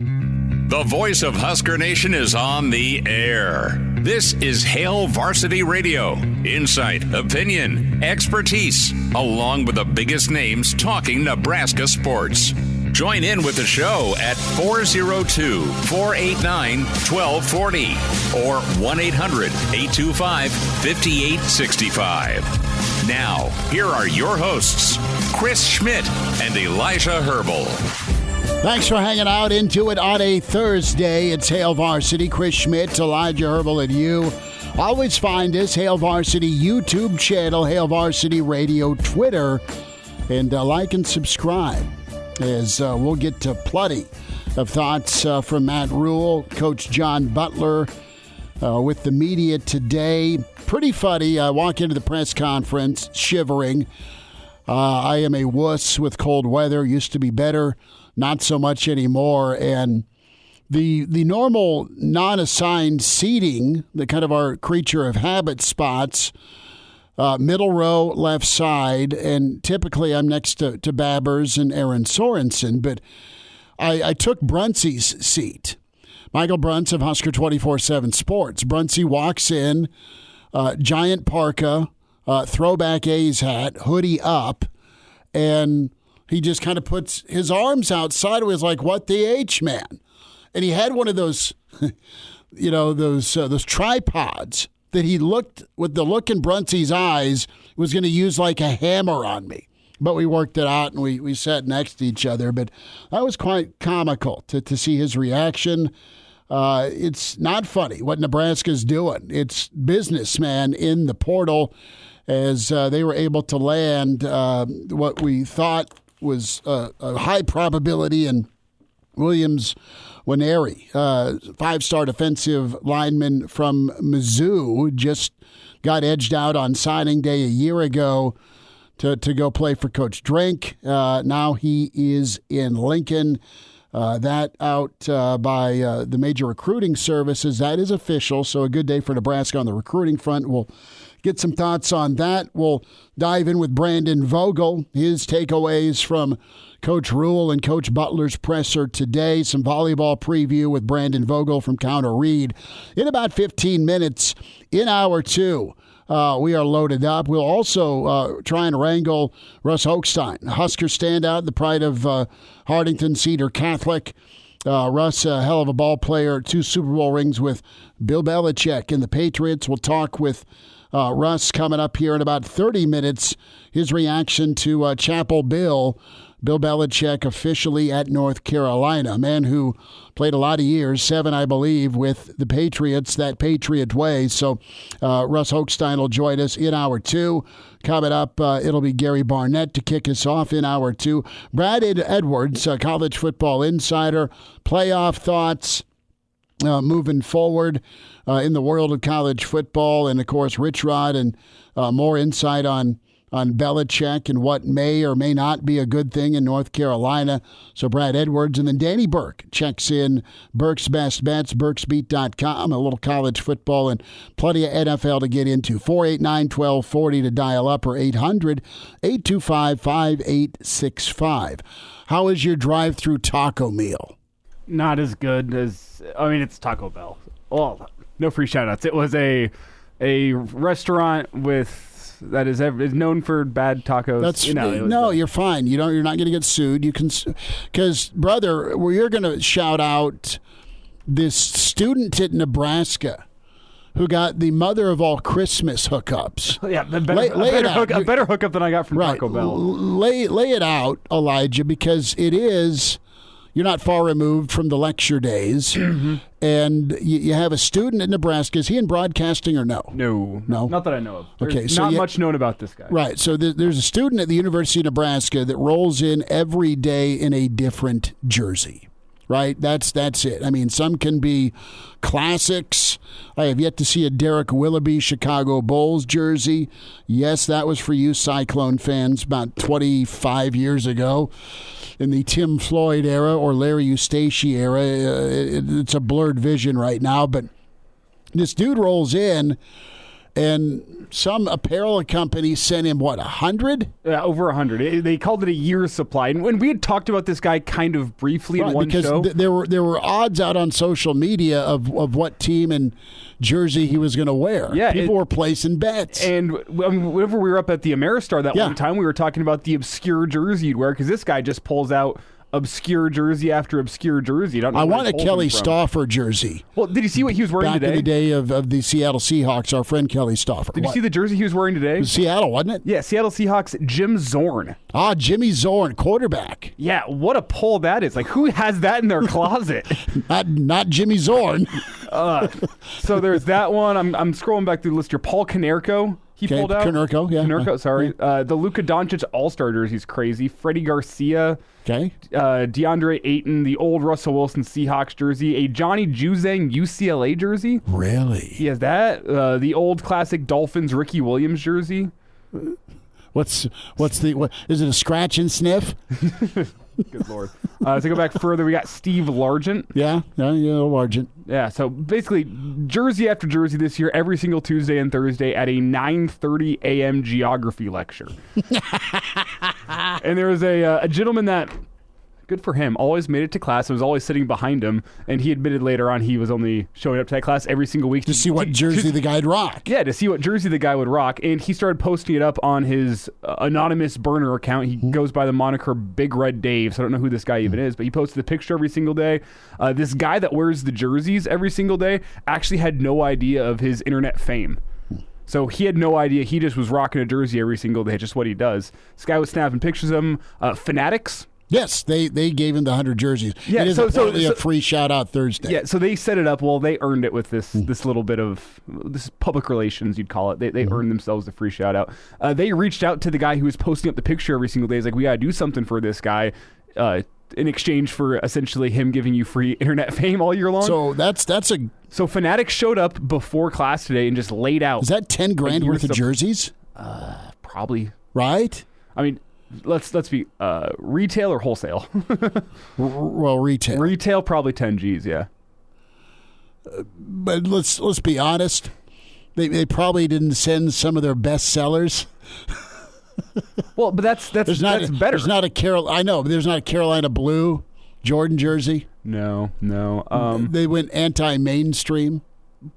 The voice of Husker Nation is on the air. This is Hail Varsity Radio. Insight, opinion, expertise, along with the biggest names talking Nebraska sports. Join in with the show at 402-489-1240 or 1-800-825-5865. Now, here are your hosts, Chris Schmidt and Elijah Herbel. Thanks for hanging out into it on a Thursday. It's Hail Varsity. Chris Schmidt, Elijah Herbel, and you. Always find us, Hail Varsity YouTube channel, Hail Varsity Radio Twitter, and like and subscribe as we'll get to plenty of thoughts from Matt Rule, Coach John Butler with the media today. Pretty funny. I walk into the press conference shivering. I am a wuss with cold weather. Used to be better. Not so much anymore. And the normal non-assigned seating, the kind of our creature of habit spots, middle row, left side, and typically I'm next to Babbers and Aaron Sorensen, but I took Brunsey's seat. Michael Bruns of Husker 24/7 Sports. Brunsey walks in, giant parka, throwback A's hat, hoodie up, and he just kind of puts his arms out sideways like, what the H, man? And he had one of those, those tripods that he looked, with the look in Brunsey's eyes, was going to use like a hammer on me. But we worked it out, and we sat next to each other. But that was quite comical to see his reaction. It's not funny what Nebraska's doing. It's business, man, in the portal as they were able to land what we thought was a high probability in Williams Nwaneri, five-star defensive lineman from Mizzou, just got edged out on signing day a year ago to go play for Coach Drink. Now he is in Lincoln. That out by the major recruiting services. That is official, so a good day for Nebraska on the recruiting front. We'll get some thoughts on that. We'll dive in with Brandon Vogel, his takeaways from Coach Rule and Coach Butler's presser today. Some volleyball preview with Brandon Vogel from Counter Reed. In about 15 minutes, in hour two, we are loaded up. We'll also try and wrangle Russ Hochstein, Husker standout, the pride of Hardington Cedar Catholic. Russ, a hell of a ball player, 2 Super Bowl rings with Bill Belichick and the Patriots. We'll talk with Russ coming up here in about 30 minutes. His reaction to Chapel Bill Belichick officially at North Carolina, a man who played a lot of years, 7, I believe, with the Patriots, that Patriot way. So Russ Hochstein will join us in hour 2. Coming up, it'll be Gary Barnett to kick us off in hour 2. Brad Edwards, college football insider, playoff thoughts moving forward in the world of college football. And, of course, Rich Rod and more insight on Belichick and what may or may not be a good thing in North Carolina. So Brad Edwards. And then Danny Burke checks in Burke's Best Bets, burksbeat.com, a little college football and plenty of NFL to get into. 489-1240 to dial up or 800-825-5865. How is your drive-through taco meal? Not as good as, it's Taco Bell. Oh, no free shout-outs. It was a restaurant that is known for bad tacos. You're fine. You're not going to get sued. You can, because brother, you're going to shout out this student at Nebraska who got the mother of all Christmas hookups. Yeah, a better hookup than I got from Taco Bell. Lay it out, Elijah, because it is. You're not far removed from the lecture days, and you have a student at Nebraska. Is he in broadcasting or no? No, not that I know of. There's not much known about this guy. Right, so there's a student at the University of Nebraska that rolls in every day in a different jersey. Right, that's it. Some can be classics. I have yet to see a Derek Willoughby Chicago Bulls jersey. Yes, that was for you Cyclone fans about 25 years ago. In the Tim Floyd era or Larry Eustace era, it's a blurred vision right now. But this dude rolls in, And some apparel company sent him, 100? Yeah, over 100. They called it a year's supply. And when we had talked about this guy kind of briefly in one show. There were odds out on social media of what team and jersey he was going to wear. Yeah, people were placing bets. And whenever we were up at the Ameristar that one time, we were talking about the obscure jersey you'd wear, because this guy just pulls out obscure jersey after obscure jersey. I want a Kelly Stauffer jersey. Well, did you see what he was wearing today? Back in the day of the Seattle Seahawks, our friend Kelly Stauffer. Did you see the jersey he was wearing today? It was Seattle, wasn't it? Yeah, Seattle Seahawks, Jim Zorn. Ah, Jimmy Zorn, quarterback. Yeah, what a pull that is. Like, who has that in their closet? not Jimmy Zorn. So there's that one. I'm scrolling back through the list here. Paul Konerko. He pulled out. Konerko, sorry. Yeah. The Luka Doncic All-Star jersey's crazy. Freddie Garcia. Okay. DeAndre Ayton, the old Russell Wilson Seahawks jersey. A Johnny Juzang UCLA jersey. Really? He has that. The old classic Dolphins Ricky Williams jersey. What's is it a scratch and sniff? Good Lord. To go back further, we got Steve Largent. Yeah, Largent. Yeah, so basically, jersey after jersey this year, every single Tuesday and Thursday at a 9:30 a.m. geography lecture. And there was a gentleman that, good for him, always made it to class and was always sitting behind him, and he admitted later on he was only showing up to that class every single week to see what jersey the guy'd rock. Yeah, to see what jersey the guy would rock, and he started posting it up on his anonymous burner account. He goes by the moniker Big Red Dave, so I don't know who this guy even is, but he posted the picture every single day. This guy that wears the jerseys every single day actually had no idea of his internet fame. So he had no idea. He just was rocking a jersey every single day, just what he does. This guy was snapping pictures of him. Fanatics. Yes, they gave him the 100 jerseys. Yeah, it is apparently a free shout-out Thursday. Yeah, so they set it up. Well, they earned it with this little bit of this public relations, you'd call it. They earned themselves a free shout-out. They reached out to the guy who was posting up the picture every single day. He's like, we got to do something for this guy in exchange for essentially him giving you free internet fame all year long. So that's a... So Fanatics showed up before class today and just laid out... Is that 10 grand worth of jerseys? Probably. Right? I mean... Let's be retail or wholesale. Well, retail. Retail probably 10 G's, yeah. But let's be honest. They probably didn't send some of their best sellers. Well, but that's better. There's not a Carolina blue Jordan jersey. No. They went anti-mainstream.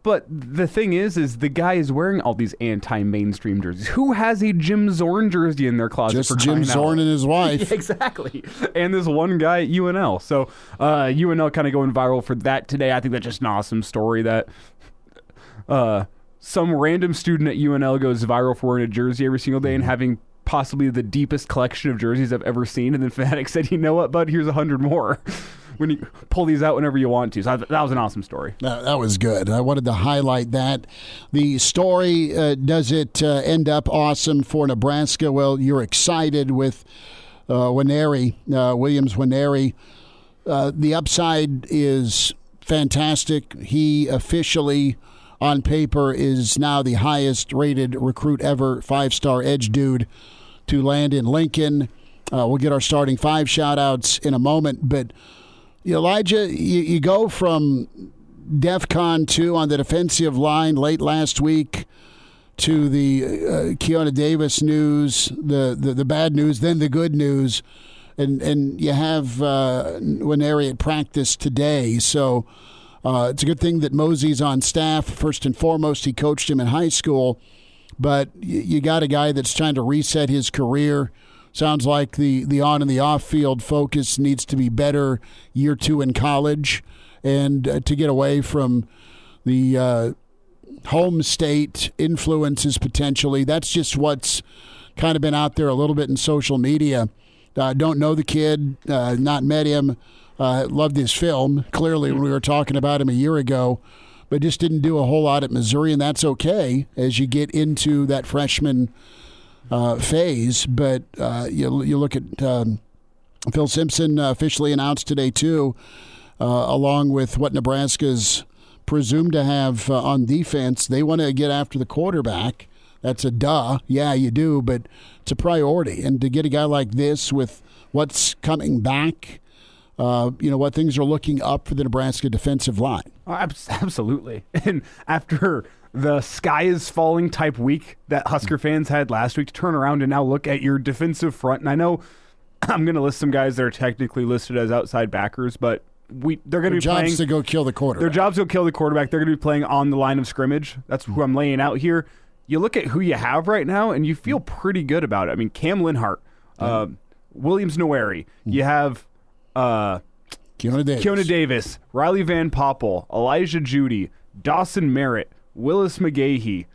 But the thing is the guy is wearing all these anti-mainstream jerseys. Who has a Jim Zorn jersey in their closet? Just Jim Zorn and his wife. Yeah, exactly. And this one guy at UNL. So UNL kind of going viral for that today. I think that's just an awesome story that some random student at UNL goes viral for wearing a jersey every single day and having possibly the deepest collection of jerseys I've ever seen. And then Fanatics said, you know what, bud, here's 100 more. When you pull these out whenever you want to. So that was an awesome story. That was good. I wanted to highlight that. The story, does it end up awesome for Nebraska? Well, you're excited with Nwaneri, Williams Nwaneri. The upside is fantastic. He officially, on paper, is now the highest-rated recruit ever, 5-star edge dude to land in Lincoln. We'll get our starting 5 shout-outs in a moment, but Elijah, you go from DEFCON 2 on the defensive line late last week to the Keona Davis news, the bad news, then the good news, and you have Nwaneri at practice today. So it's a good thing that Mosey's on staff. First and foremost, he coached him in high school, but you got a guy that's trying to reset his career. Sounds like the on and the off field focus needs to be better year 2 in college, and to get away from the home state influences potentially. That's just what's kind of been out there a little bit in social media. Don't know the kid, not met him, loved his film clearly when we were talking about him a year ago, but just didn't do a whole lot at Missouri, and that's okay as you get into that freshman phase. But you look at Phil Simpson officially announced today too, along with what Nebraska's presumed to have on defense. They want to get after the quarterback. That's a duh. Yeah, you do, but it's a priority. And to get a guy like this with what's coming back, what things are looking up for the Nebraska defensive line. Oh, absolutely. And after the sky is falling type week that Husker fans had last week to turn around and now look at your defensive front. And I know I'm going to list some guys that are technically listed as outside backers, but they're going to be playing. Their jobs to go kill the quarterback. Their jobs to kill the quarterback. They're going to be playing on the line of scrimmage. That's who I'm laying out here. You look at who you have right now, and you feel pretty good about it. I mean, Cam Linhart, Williams Nwaneri. You have Keona Davis, Riley Van Poppel, Elijah Judy, Dawson Merritt, Willis McGahee.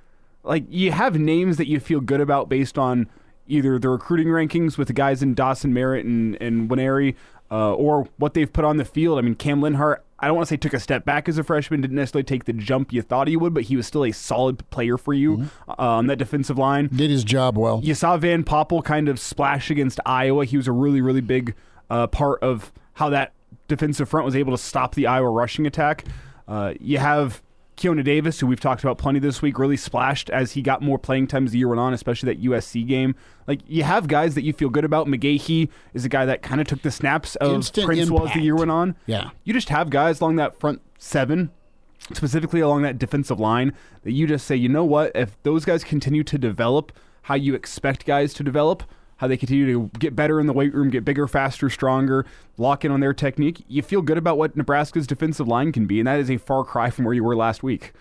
Like, you have names that you feel good about based on either the recruiting rankings with the guys in Dawson Merritt and Nwaneri, or what they've put on the field. I mean, Cam Linhart, I don't want to say took a step back as a freshman, didn't necessarily take the jump you thought he would, but he was still a solid player for you on that defensive line. Did his job well. You saw Van Poppel kind of splash against Iowa. He was a really, really big part of how that defensive front was able to stop the Iowa rushing attack. You have Keona Davis, who we've talked about plenty this week, really splashed as he got more playing time as the year went on, especially that USC game. Like, you have guys that you feel good about. McGahee is a guy that kind of took the snaps of Princewell as the year went on. Yeah. You just have guys along that front seven, specifically along that defensive line, that you just say, you know what, if those guys continue to develop how you expect guys to develop, how they continue to get better in the weight room, get bigger, faster, stronger, lock in on their technique, you feel good about what Nebraska's defensive line can be, and that is a far cry from where you were last week.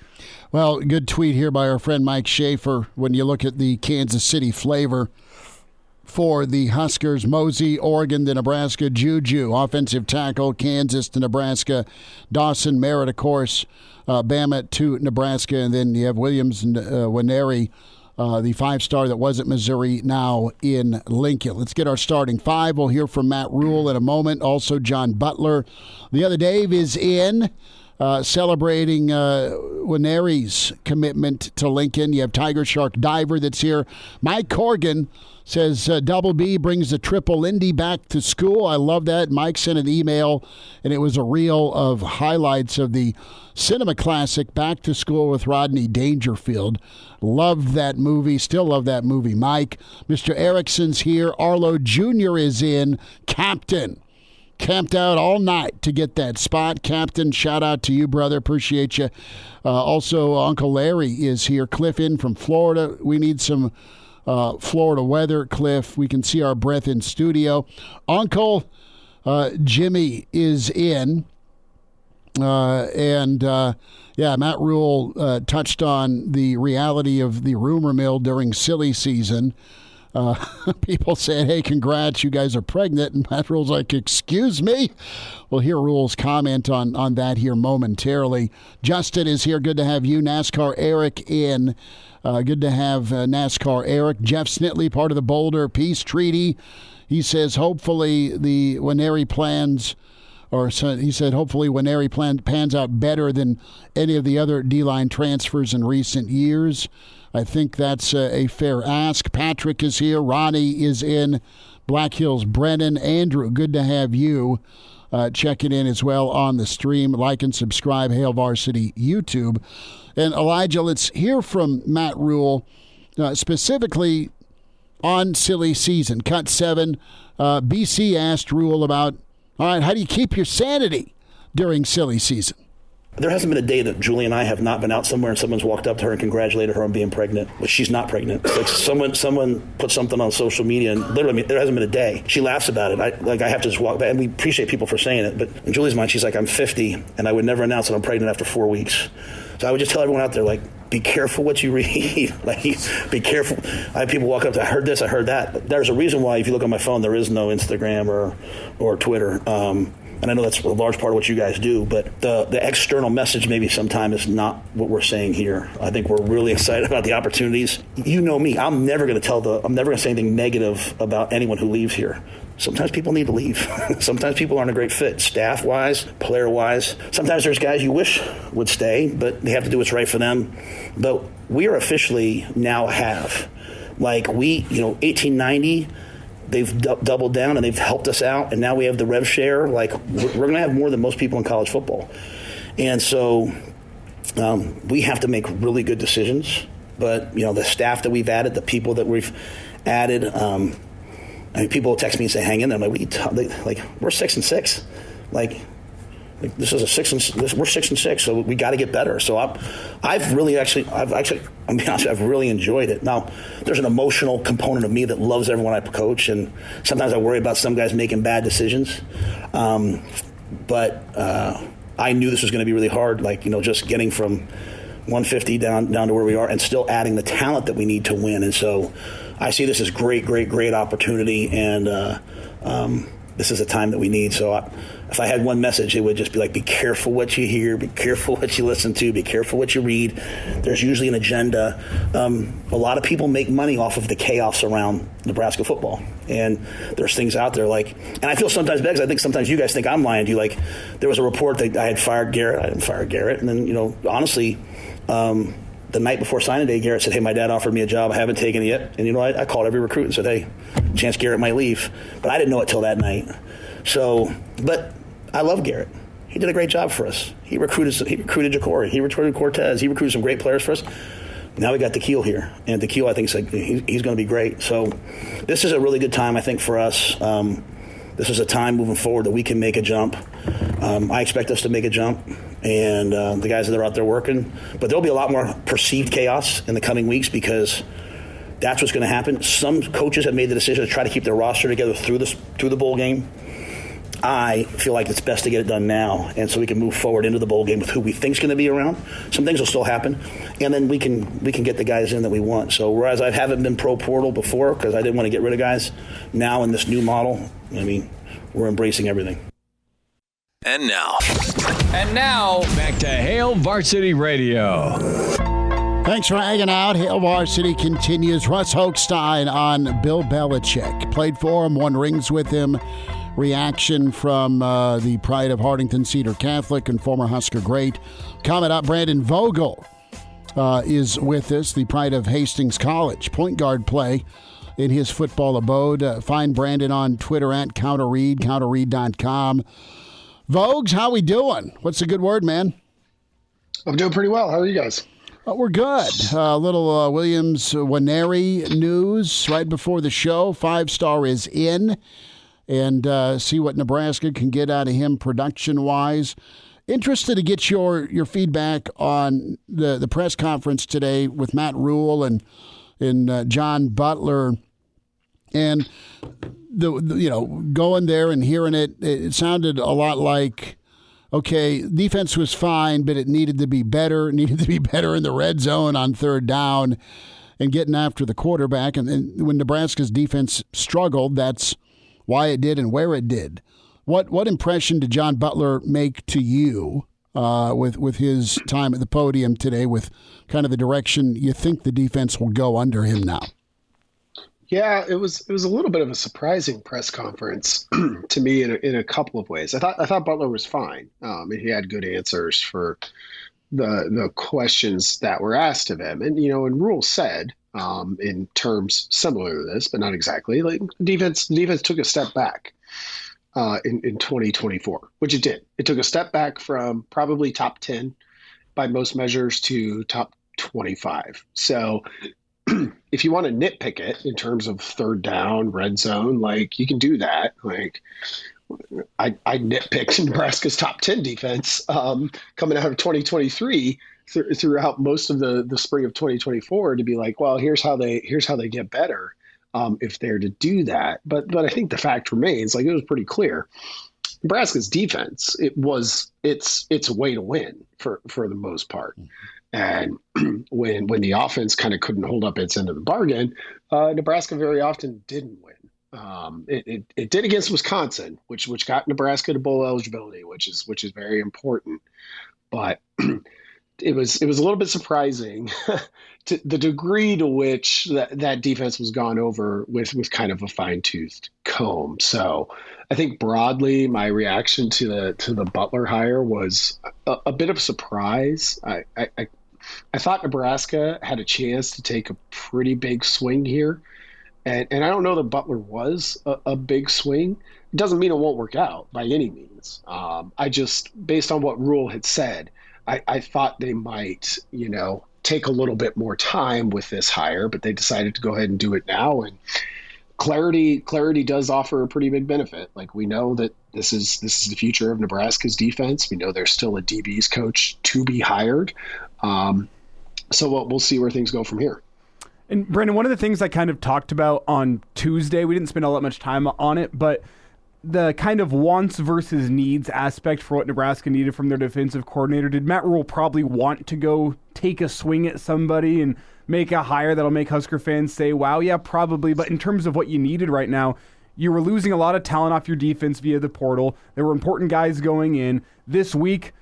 Well, good tweet here by our friend Mike Schaefer. When you look at the Kansas City flavor for the Huskers, Mosey, Oregon to Nebraska, Juju, offensive tackle, Kansas to Nebraska, Dawson Merritt, of course, Bama to Nebraska, and then you have Williams Nwaneri, the five-star that was at Missouri, now in Lincoln. Let's get our starting five. We'll hear from Matt Rule in a moment. Also, John Butler. The other Dave is in, celebrating Nwaneri's commitment to Lincoln. You have Tiger Shark Diver that's here. Mike Corrigan says Double B brings the Triple Indy back to school. I love that. Mike sent an email, and it was a reel of highlights of the Cinema Classic Back to School with Rodney Dangerfield. Loved that movie. Still love that movie, Mike. Mr. Erickson's here. Arlo Jr. is in. Captain. Camped out all night to get that spot. Captain, shout out to you, brother. Appreciate you. Also, Uncle Larry is here. Cliff in from Florida. We need some Florida weather, Cliff. We can see our breath in studio. Uncle Jimmy is in. Matt Rule touched on the reality of the rumor mill during silly season. People said, hey, congrats, you guys are pregnant. And Matt Rule's like, excuse me? We'll hear Rule's comment on that here momentarily. Justin is here. Good to have you. NASCAR Eric in. Good to have NASCAR Eric. Jeff Snitley, part of the Boulder Peace Treaty. He says hopefully the Nwaneri plans, he said hopefully Nwaneri pans out better than any of the other D-line transfers in recent years. I think that's a fair ask. Patrick is here. Ronnie is in. Black Hills Brennan. Andrew, good to have you checking in as well on the stream. Like and subscribe, Hail Varsity YouTube. And Elijah, let's hear from Matt Rule specifically on silly season. Cut 7. BC asked Rule about, all right, how do you keep your sanity during silly season? There hasn't been a day that Julie and I have not been out somewhere and someone's walked up to her and congratulated her on being pregnant, but she's not pregnant. It's like someone put something on social media, and literally there hasn't been a day. She laughs about it. I have to just walk back, and we appreciate people for saying it, but in Julie's mind, she's like, I'm 50, and I would never announce that I'm pregnant after 4 weeks. So I would just tell everyone out there, like, be careful what you read. Like, be careful. I have people walk up to, I heard this, I heard that. But there's a reason why, if you look on my phone, there is no Instagram or Twitter. And I know that's a large part of what you guys do, but the external message maybe sometime is not what we're saying here. I think we're really excited about the opportunities. You know me, I'm never going to say anything negative about anyone who leaves here. Sometimes people need to leave. Sometimes people aren't a great fit, staff-wise, player-wise. Sometimes there's guys you wish would stay, but they have to do what's right for them. But we are officially now have. Like 1890, they've doubled down and they've helped us out, and now we have the rev share. Like, we're going to have more than most people in college football. And so we have to make really good decisions. But, the staff that we've added, the people that we've added, people will text me and say, hang in there. I'm like, we're 6-6. Like, This is we're 6-6, so we got to get better. So I've really enjoyed it. Now, there's an emotional component of me that loves everyone I coach, and sometimes I worry about some guys making bad decisions. But I knew this was going to be really hard. Just getting from 150 down to where we are, and still adding the talent that we need to win. And so I see this as great opportunity, and this is a time that we need. So if I had one message, it would just be be careful what you hear, be careful what you listen to, be careful what you read. There's usually an agenda. A lot of people make money off of the chaos around Nebraska football. And there's things out there and I feel sometimes bad because I think sometimes you guys think I'm lying to you. There was a report that I had fired Garrett. I didn't fire Garrett. And then, honestly, the night before signing day, Garrett said, hey, my dad offered me a job. I haven't taken it yet. And, I called every recruit and said, hey, chance Garrett might leave. But I didn't know it till that night. So, but I love Garrett. He did a great job for us. He recruited Ja'Cory. He recruited Cortez. He recruited some great players for us. Now we got DeKeel here. And DeKeel, I think, he's going to be great. So this is a really good time, I think, for us. This is a time moving forward that we can make a jump. I expect us to make a jump. And the guys that are out there working. But there'll be a lot more perceived chaos in the coming weeks because that's what's going to happen. Some coaches have made the decision to try to keep their roster together through the bowl game. I feel like it's best to get it done now, and so we can move forward into the bowl game with who we think is going to be around. Some things will still happen, and then we can get the guys in that we want. So whereas I haven't been pro portal before because I didn't want to get rid of guys, now in this new model, we're embracing everything. And now, back to Hail Varsity Radio. Thanks for hanging out. Hail Varsity continues. Russ Hochstein on Bill Belichick. Played for him, won rings with him. Reaction from the pride of Hartington Cedar Catholic and former Husker great. Coming up, Brandon Vogel is with us, the pride of Hastings College. Point guard play in his football abode. Find Brandon on Twitter at CounterRead, counterread.com. Vogues, how we doing? What's a good word, man? I'm doing pretty well. How are you guys? We're good. A little Williams Nwaneri news right before the show. 5-star is in. And see what Nebraska can get out of him production-wise. Interested to get your feedback on the press conference today with Matt Rule and John Butler. And, going there and hearing it sounded a lot like, okay, defense was fine, but it needed to be better. It needed to be better in the red zone on third down and getting after the quarterback. And when Nebraska's defense struggled, that's why it did and where it did. What impression did John Butler make to you with his time at the podium today, with kind of the direction you think the defense will go under him now? Yeah, it was a little bit of a surprising press conference to me in a couple of ways. I thought Butler was fine. He had good answers for the questions that were asked of him, and and Rule said, in terms similar to this, but not exactly, defense took a step back in 2024, which it did. It took a step back from probably top 10 by most measures to top 25. So if you want to nitpick it in terms of third down, red zone, you can do that. I nitpicked Nebraska's top 10 defense coming out of 2023 throughout most of the spring of 2024 to be well, here's how they get better if they're to do that. But I think the fact remains, it was pretty clear. Nebraska's defense, it's a way to win for the most part. And when the offense kind of couldn't hold up its end of the bargain, Nebraska very often didn't win. It did against Wisconsin, which got Nebraska to bowl eligibility, which is very important. But it was a little bit surprising to the degree to which that defense was gone over with kind of a fine-toothed comb. So I think broadly my reaction to the Butler hire was a bit of a surprise. I thought Nebraska had a chance to take a pretty big swing here. And I don't know that Butler was a big swing. It doesn't mean it won't work out by any means. I just, based on what Rule had said, I thought they might, take a little bit more time with this hire, but they decided to go ahead and do it now. And clarity does offer a pretty big benefit. Like, we know that this is the future of Nebraska's defense. We know there's still a DB's coach to be hired. So we'll see where things go from here. And Brandon, one of the things I kind of talked about on Tuesday, we didn't spend all that much time on it, but the kind of wants versus needs aspect for what Nebraska needed from their defensive coordinator. Did Matt Rule probably want to go take a swing at somebody and make a hire that'll make Husker fans say, wow, yeah, probably. But in terms of what you needed right now, you were losing a lot of talent off your defense via the portal. There were important guys going in. This week,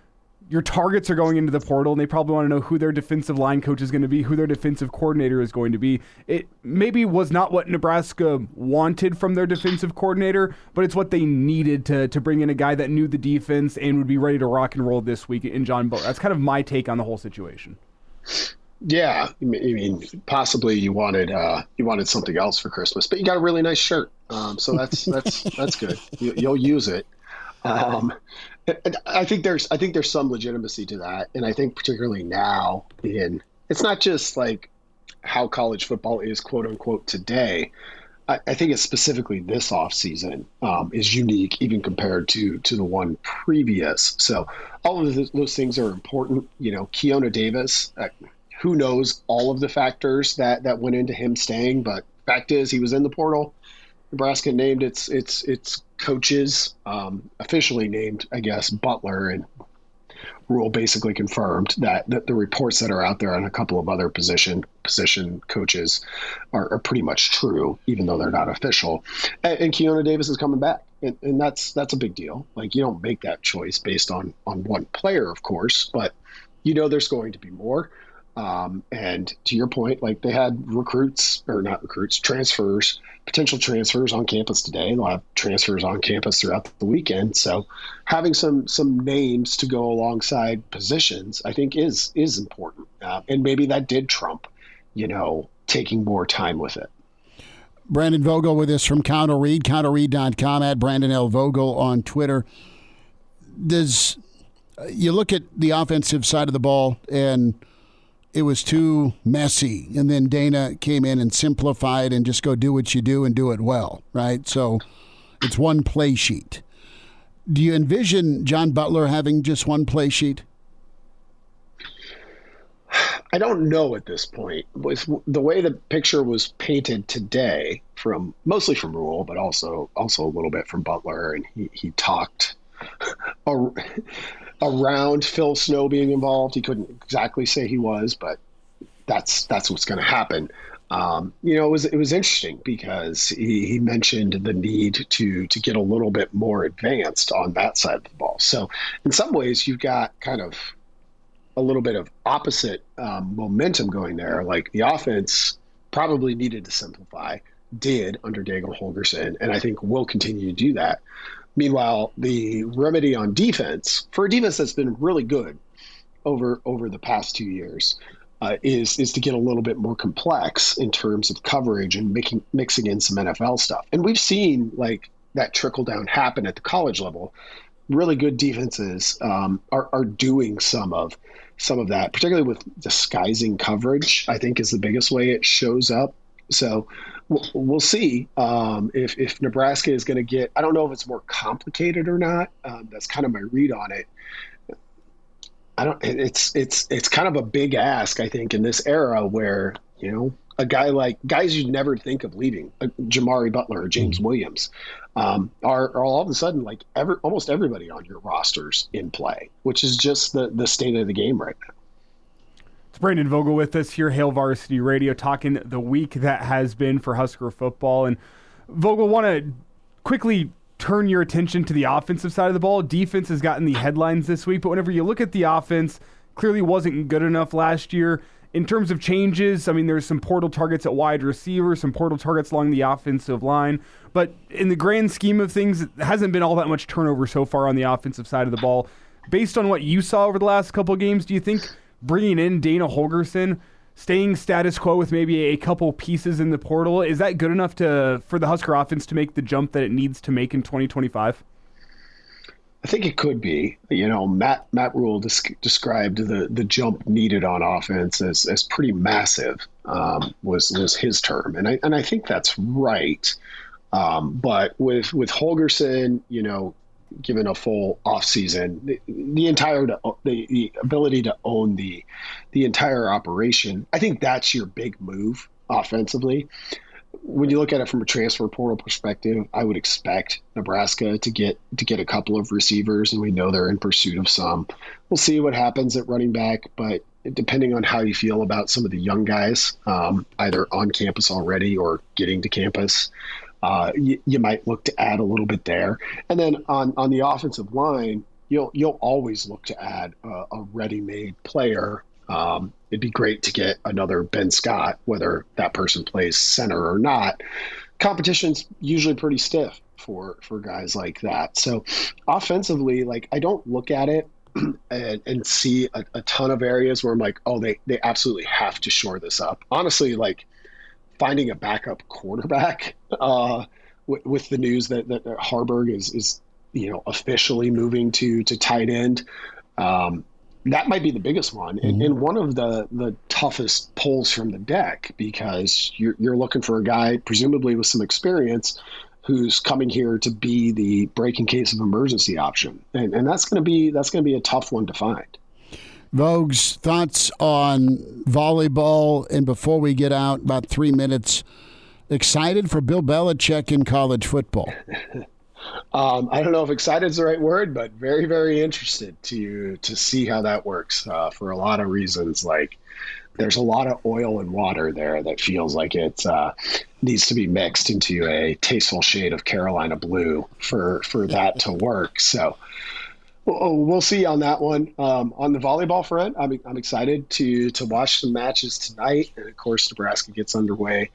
your targets are going into the portal, and they probably want to know who their defensive line coach is going to be, who their defensive coordinator is going to be. It maybe was not what Nebraska wanted from their defensive coordinator, but it's what they needed to bring in a guy that knew the defense and would be ready to rock and roll this week in John Butler. That's kind of my take on the whole situation. Yeah, I mean, possibly you wanted something else for Christmas, but you got a really nice shirt, so that's good. You'll use it. I think there's some legitimacy to that, and I think particularly now, it's not just like how college football is, quote unquote, today. I think it's specifically this offseason is unique, even compared to the one previous. So all of those things are important. Keona Davis, who knows all of the factors that went into him staying, but fact is he was in the portal. Nebraska named its coaches, officially named, I guess, Butler, and Rule basically confirmed that the reports that are out there on a couple of other position coaches are pretty much true, even though they're not official. And Keona Davis is coming back, and that's a big deal. Like, you don't make that choice based on one player, of course, but there's going to be more. And to your point, like, they had potential transfers on campus today. They'll have transfers on campus throughout the weekend. So having some names to go alongside positions, I think is important. And maybe that did trump, taking more time with it. Brandon Vogel with us from Counter Read, counterread.com, at Brandon L. Vogel on Twitter. You look at the offensive side of the ball, and it was too messy, and then Dana came in and simplified and just go do what you do and do it well, right? So it's one play sheet. Do you envision John Butler having just one play sheet? I don't know at this point. With the way the picture was painted today, mostly from Rule, but also a little bit from Butler, and he talked around Phil Snow being involved. He couldn't exactly say he was, but that's what's going to happen. It was interesting because he mentioned the need to get a little bit more advanced on that side of the ball. So in some ways, you've got kind of a little bit of opposite momentum going there. Like, the offense probably needed to simplify, did under Daniel Holgorsen, and I think will continue to do that. Meanwhile, the remedy on defense, for a defense that's been really good over the past 2 years, is to get a little bit more complex in terms of coverage and mixing in some NFL stuff. And we've seen like that trickle down happen at the college level. Really good defenses are doing some of that, particularly with disguising coverage, I think is the biggest way it shows up. So we'll see if Nebraska is going to get. I don't know if it's more complicated or not. That's kind of my read on it. It's kind of a big ask, I think, in this era where a guy like guys you'd never think of leaving, Jamari Butler or James Williams, are all of a sudden like almost everybody on your roster's in play, which is just the state of the game right now. It's Brandon Vogel with us here, Hail Varsity Radio, talking the week that has been for Husker football. And Vogel, want to quickly turn your attention to the offensive side of the ball. Defense has gotten the headlines this week, but whenever you look at the offense, clearly wasn't good enough last year. In terms of changes, I mean, there's some portal targets at wide receiver, some portal targets along the offensive line, but in the grand scheme of things, it hasn't been all that much turnover so far on the offensive side of the ball. Based on what you saw over the last couple of games, do you think bringing in Dana Holgorsen, staying status quo with maybe a couple pieces in the portal, is that good enough for the Husker offense to make the jump that it needs to make in 2025? I think it could be. Matt Rule described the jump needed on offense as pretty massive. was his term, and I think that's right. But with Holgorsen, given a full offseason, the ability to own the entire operation, I think that's your big move offensively. When you look at it from a transfer portal perspective, I would expect Nebraska to get a couple of receivers, and we know they're in pursuit of some. We'll see what happens at running back, but depending on how you feel about some of the young guys, either on campus already or getting to campus, you might look to add a little bit there. And then on the offensive line, you'll always look to add a ready-made player. It'd be great to get another Ben Scott, whether that person plays center or not. Competition's usually pretty stiff for guys like that. So offensively, I don't look at it and see a ton of areas where I'm like, oh, they absolutely have to shore this up. Honestly, finding a backup quarterback with the news that Harburg is officially moving to tight end. That might be the biggest one, and one of the toughest pulls from the deck, because you're looking for a guy presumably with some experience who's coming here to be the break in case of emergency option, and that's going to be a tough one to find. Vogue's thoughts on volleyball, and before we get out, about 3 minutes, excited for Bill Belichick in college football? I don't know if excited is the right word, but very, very interested to see how that works for a lot of reasons. There's a lot of oil and water there that feels like it needs to be mixed into a tasteful shade of Carolina blue for that to work. So we'll see on that one. On the volleyball front, I'm excited to watch some matches tonight, and of course Nebraska gets underway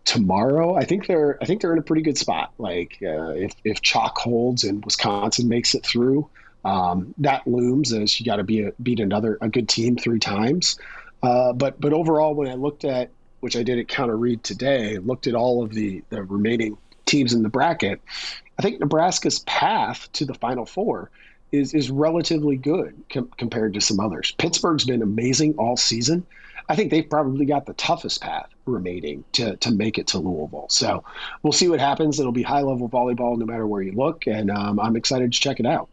tomorrow. I think they're in a pretty good spot. If chalk holds and Wisconsin makes it through, that looms as you got to beat a good team 3 times. But overall, when I looked at, which I did at Counter Read today, looked at all of the remaining teams in the bracket, I think Nebraska's path to the Final Four is relatively good compared to some others. Pittsburgh's been amazing all season. I think they've probably got the toughest path remaining to make it to Louisville. So we'll see what happens. It'll be high-level volleyball no matter where you look, and I'm excited to check it out.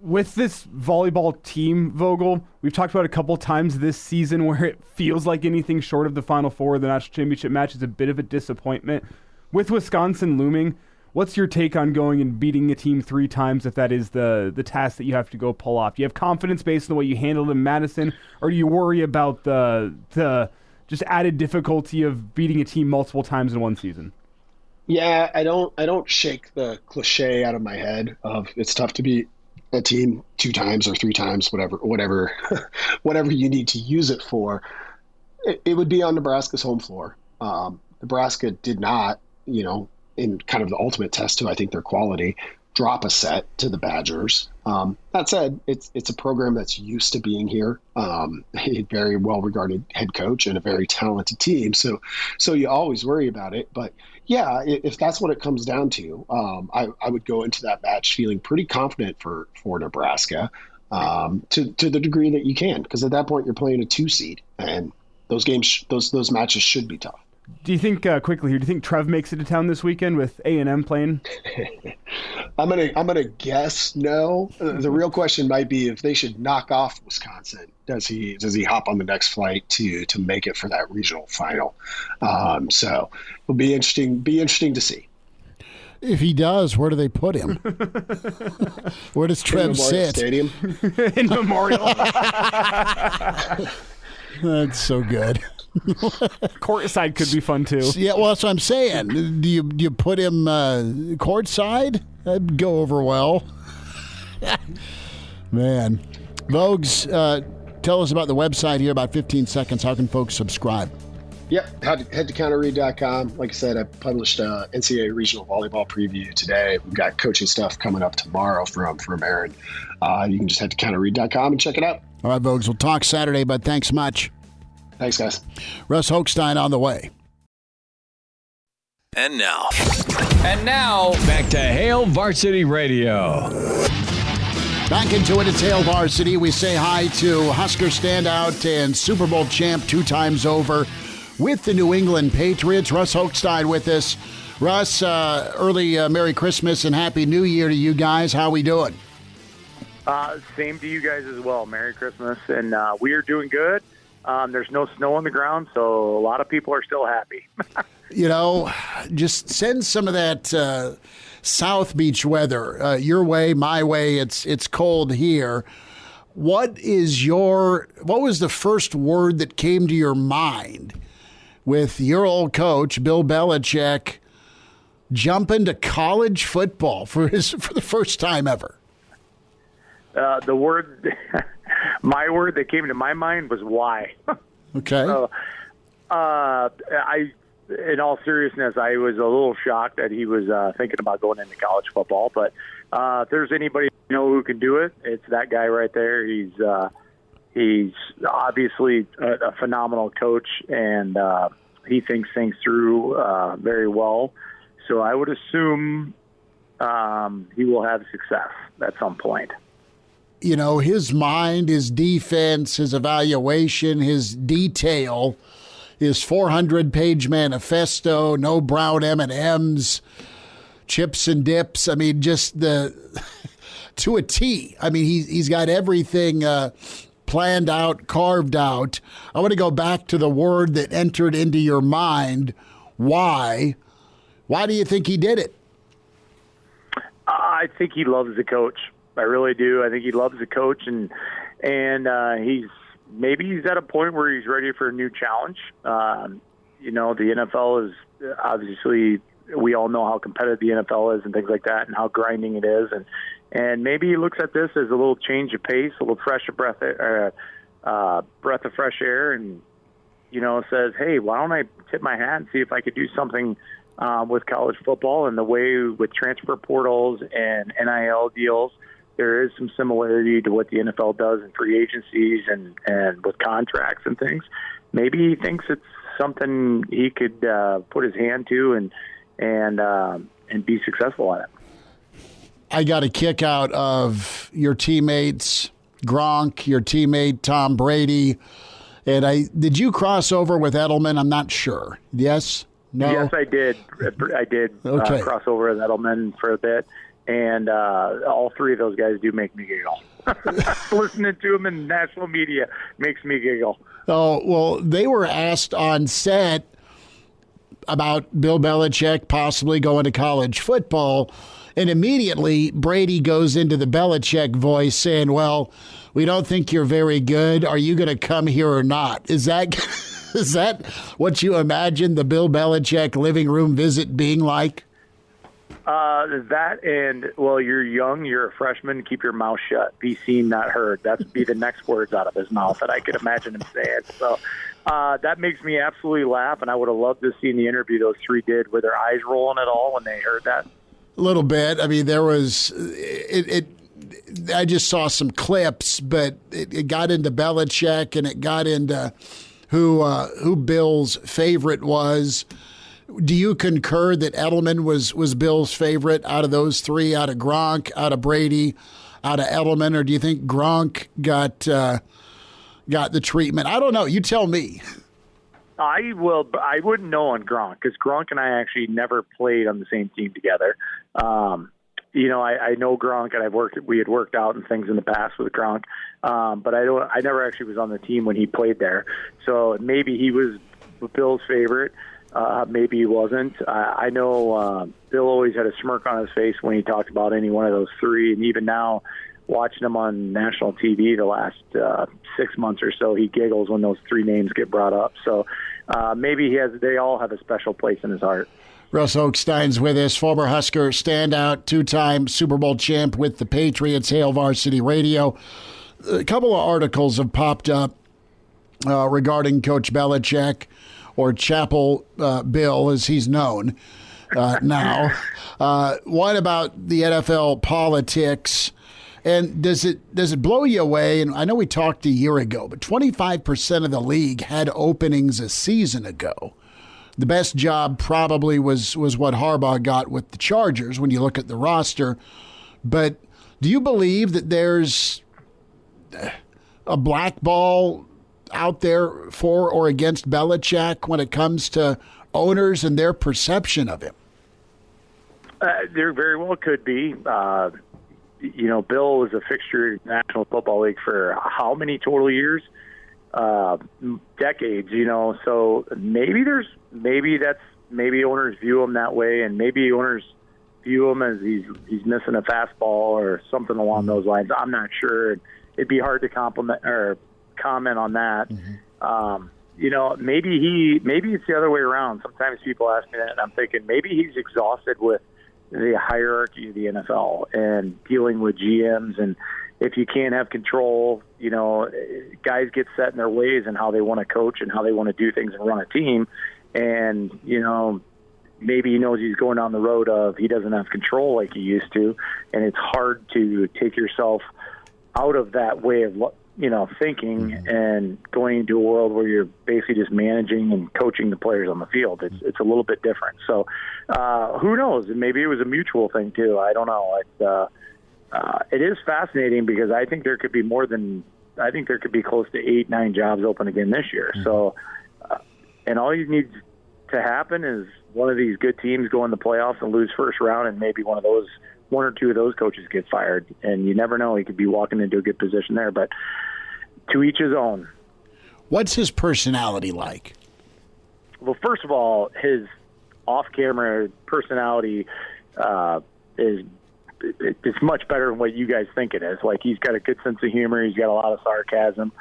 With this volleyball team, Vogel, we've talked about a couple times this season where it feels like anything short of the Final Four, the national championship match, is a bit of a disappointment. With Wisconsin looming, what's your take on going and beating a team 3 times if that is the task that you have to go pull off? Do you have confidence based on the way you handled in Madison, or do you worry about the just added difficulty of beating a team multiple times in one season? Yeah, I don't shake the cliche out of my head of it's tough to beat a team 2 times or 3 times, whatever you need to use it for. It would be on Nebraska's home floor. Nebraska did not, in kind of the ultimate test to, I think, their quality, drop a set to the Badgers. That said, it's a program that's used to being here, a very well-regarded head coach and a very talented team. So you always worry about it. But yeah, if that's what it comes down to, I would go into that match feeling pretty confident for Nebraska to the degree that you can, because at that point you're playing a 2 seed, and those games, those matches should be tough. Do you think quickly here? Do you think Trev makes it to town this weekend with A&M playing? I'm gonna guess no. The real question might be if they should knock off Wisconsin. Does he hop on the next flight to make it for that regional final? So it'll be interesting to see. If he does, where do they put him? Where does Trev sit? Stadium. In Memorial. That's so good. Courtside could be fun too. Yeah, well, that's what I'm saying. Do you put him courtside? That'd go over well. Man. Vogues, tell us about the website here, about 15 seconds. How can folks subscribe? Yep, head to counterread.com. Like I said, I published a NCAA regional volleyball preview today. We've got coaching stuff coming up tomorrow from Aaron. You can just head to counterread.com and check it out. All right, Vogues, we'll talk Saturday, but thanks much. Thanks, guys. Russ Hochstein on the way. And now, back to Hail Varsity Radio. Back into it, it's Hail Varsity. We say hi to Husker standout and Super Bowl champ 2 times over with the New England Patriots. Russ Hochstein with us. Russ, early Merry Christmas and Happy New Year to you guys. How we doing? Same to you guys as well. Merry Christmas. And we are doing good. There's no snow on the ground, so a lot of people are still happy. Just send some of that South Beach weather your way, my way. It's cold here. What was the first word that came to your mind with your old coach, Bill Belichick, jumping to college football for the first time ever? My word that came to my mind was why. Okay. In all seriousness, I was a little shocked that he was thinking about going into college football. But if there's anybody who can do it, it's that guy right there. He's obviously a phenomenal coach, and he thinks things through very well. So I would assume he will have success at some point. His mind, his defense, his evaluation, his detail, his 400-page manifesto, no brown M&Ms, chips and dips. I mean, just to a T. I mean, he's got everything planned out, carved out. I want to go back to the word that entered into your mind. Why? Why do you think he did it? I think he loves the coach. I really do. I think he loves the coach, and he's at a point where he's ready for a new challenge. The NFL is obviously, we all know how competitive the NFL is and things like that, and how grinding it is, and maybe he looks at this as a little change of pace, a little breath of fresh air, and says, hey, why don't I tip my hat and see if I could do something with college football, and the way with transfer portals and NIL deals. There is some similarity to what the NFL does in free agencies and with contracts and things. Maybe he thinks it's something he could put his hand to and be successful at it. I got a kick out of your teammates, Gronk, your teammate Tom Brady, and did you cross over with Edelman? I'm not sure. Yes? No? Yes, I did. I did okay. Cross over with Edelman for a bit. And all three of those guys do make me giggle. Listening to them in national media makes me giggle. Oh, well, they were asked on set about Bill Belichick possibly going to college football, and immediately Brady goes into the Belichick voice saying, well, we don't think you're very good. Are you going to come here or not? Is that what you imagine the Bill Belichick living room visit being like? That and, well, you're young, you're a freshman, keep your mouth shut, be seen, not heard. That'd be the next words out of his mouth that I could imagine him saying. So that makes me absolutely laugh, and I would have loved to see in the interview those three did. Were their eyes rolling at all when they heard that? A little bit. I mean, there was I just saw some clips, but it got into Belichick, and it got into who Bill's favorite was. Do you concur that Edelman was Bill's favorite out of those three, out of Gronk, out of Brady, out of Edelman, or do you think Gronk got the treatment? I don't know. You tell me. I wouldn't know on Gronk, because Gronk and I actually never played on the same team together. I know Gronk, and we had worked out and things in the past with Gronk, but I never actually was on the team when he played there. So maybe he was Bill's favorite. Maybe he wasn't. I know Bill always had a smirk on his face when he talked about any one of those three, and even now, watching him on national TV the last 6 months or so, he giggles when those three names get brought up. So maybe they all have a special place in his heart. Russ Hochstein's with us, former Husker standout, 2-time Super Bowl champ with the Patriots, Hail Varsity Radio. A couple of articles have popped up regarding Coach Belichick, or Chapel Bill, as he's known now. One about the NFL politics, and does it blow you away? And I know we talked a year ago, but 25% of the league had openings a season ago. The best job probably was what Harbaugh got with the Chargers when you look at the roster, but Do you believe that there's a blackball out there for or against Belichick when it comes to owners and their perception of him? There very well could be. Bill was a fixture in the National Football League for how many total years? Decades, so maybe owners view him that way, and maybe owners view him as he's missing a fastball or something along those lines. I'm not sure. It'd be hard to comment on that. Maybe it's the other way around. Sometimes people ask me that, and I'm thinking maybe he's exhausted with the hierarchy of the NFL and dealing with GMs, and if you can't have control, guys get set in their ways and how they want to coach and how they want to do things and run a team. And, maybe he knows he's going down the road of he doesn't have control like he used to. And it's hard to take yourself out of that way of, thinking and going into a world where you're basically just managing and coaching the players on the field. It's a little bit different. So who knows? Maybe it was a mutual thing too. I don't know. It is fascinating because I think there could be close to 8-9 jobs open again this year. So, and all you need to happen is one of these good teams go in the playoffs and lose first round, and maybe one or two of those coaches get fired. And you never know. He could be walking into a good position there, but to each his own. What's his personality like? Well, first of all, his off-camera personality is much better than what you guys think it is. Like, he's got a good sense of humor. He's got a lot of sarcasm.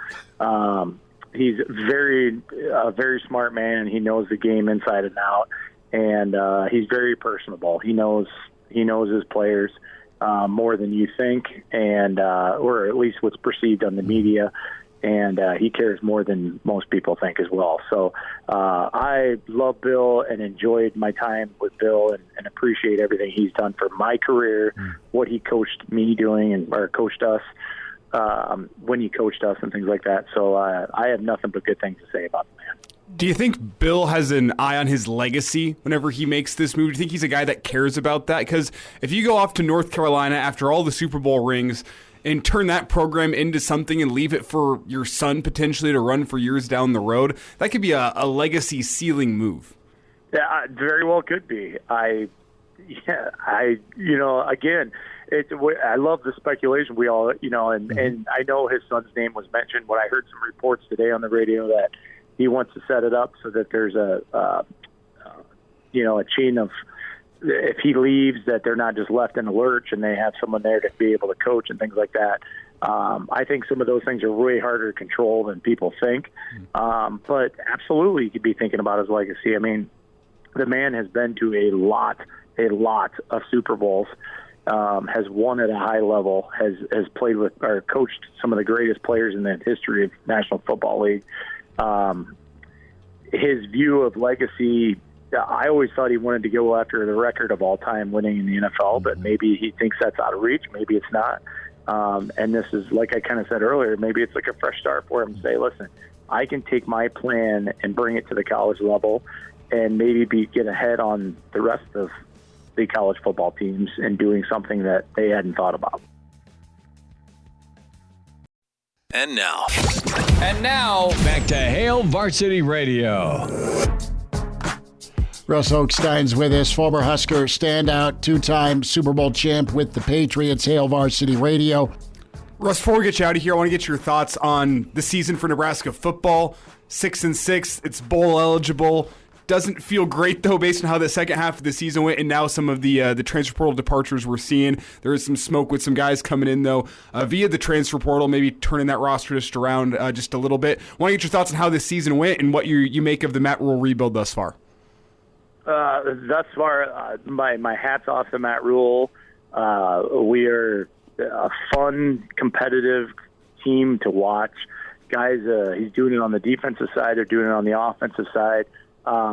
He's a very smart man. He knows the game inside and out, and he's very personable. He knows his players more than you think, and or at least what's perceived on the media. And he cares more than most people think as well. So I love Bill and enjoyed my time with Bill and appreciate everything he's done for my career, what he coached me doing or coached us when he coached us and things like that. So I have nothing but good things to say about the man. Do you think Bill has an eye on his legacy whenever he makes this move? Do you think he's a guy that cares about that? Because if you go off to North Carolina after all the Super Bowl rings and turn that program into something and leave it for your son potentially to run for years down the road, that could be a legacy sealing move. Yeah, very well could be. Again, I love the speculation. We all, and I know his son's name was mentioned when I heard some reports today on the radio that he wants to set it up so that there's a chain of, if he leaves, that they're not just left in a lurch and they have someone there to be able to coach and things like that. I think some of those things are way harder to control than people think. But absolutely, you could be thinking about his legacy. I mean, the man has been to a lot of Super Bowls, has won at a high level, has played with or coached some of the greatest players in the history of National Football League. His view of legacy, I always thought he wanted to go after the record of all time winning in the NFL, but maybe he thinks that's out of reach. Maybe it's not. And this is, like I kind of said earlier, maybe it's like a fresh start for him to say, listen, I can take my plan and bring it to the college level and maybe get ahead on the rest of the college football teams and doing something that they hadn't thought about. And now, back to Hail Varsity Radio. Russ Hochstein's with us, former Husker standout, two-time Super Bowl champ with the Patriots. Hail Varsity Radio. Russ, before we get you out of here, I want to get your thoughts on the season for Nebraska football. 6-6, it's bowl eligible. Doesn't feel great, though, based on how the second half of the season went, and now some of the transfer portal departures we're seeing. There is some smoke with some guys coming in, though, via the transfer portal, maybe turning that roster just around just a little bit. I want to get your thoughts on how this season went and what you make of the Matt Rule rebuild thus far. Thus far, my hat's off to Matt Rule. We are a fun, competitive team to watch. Guys, he's doing it on the defensive side. They're doing it on the offensive side.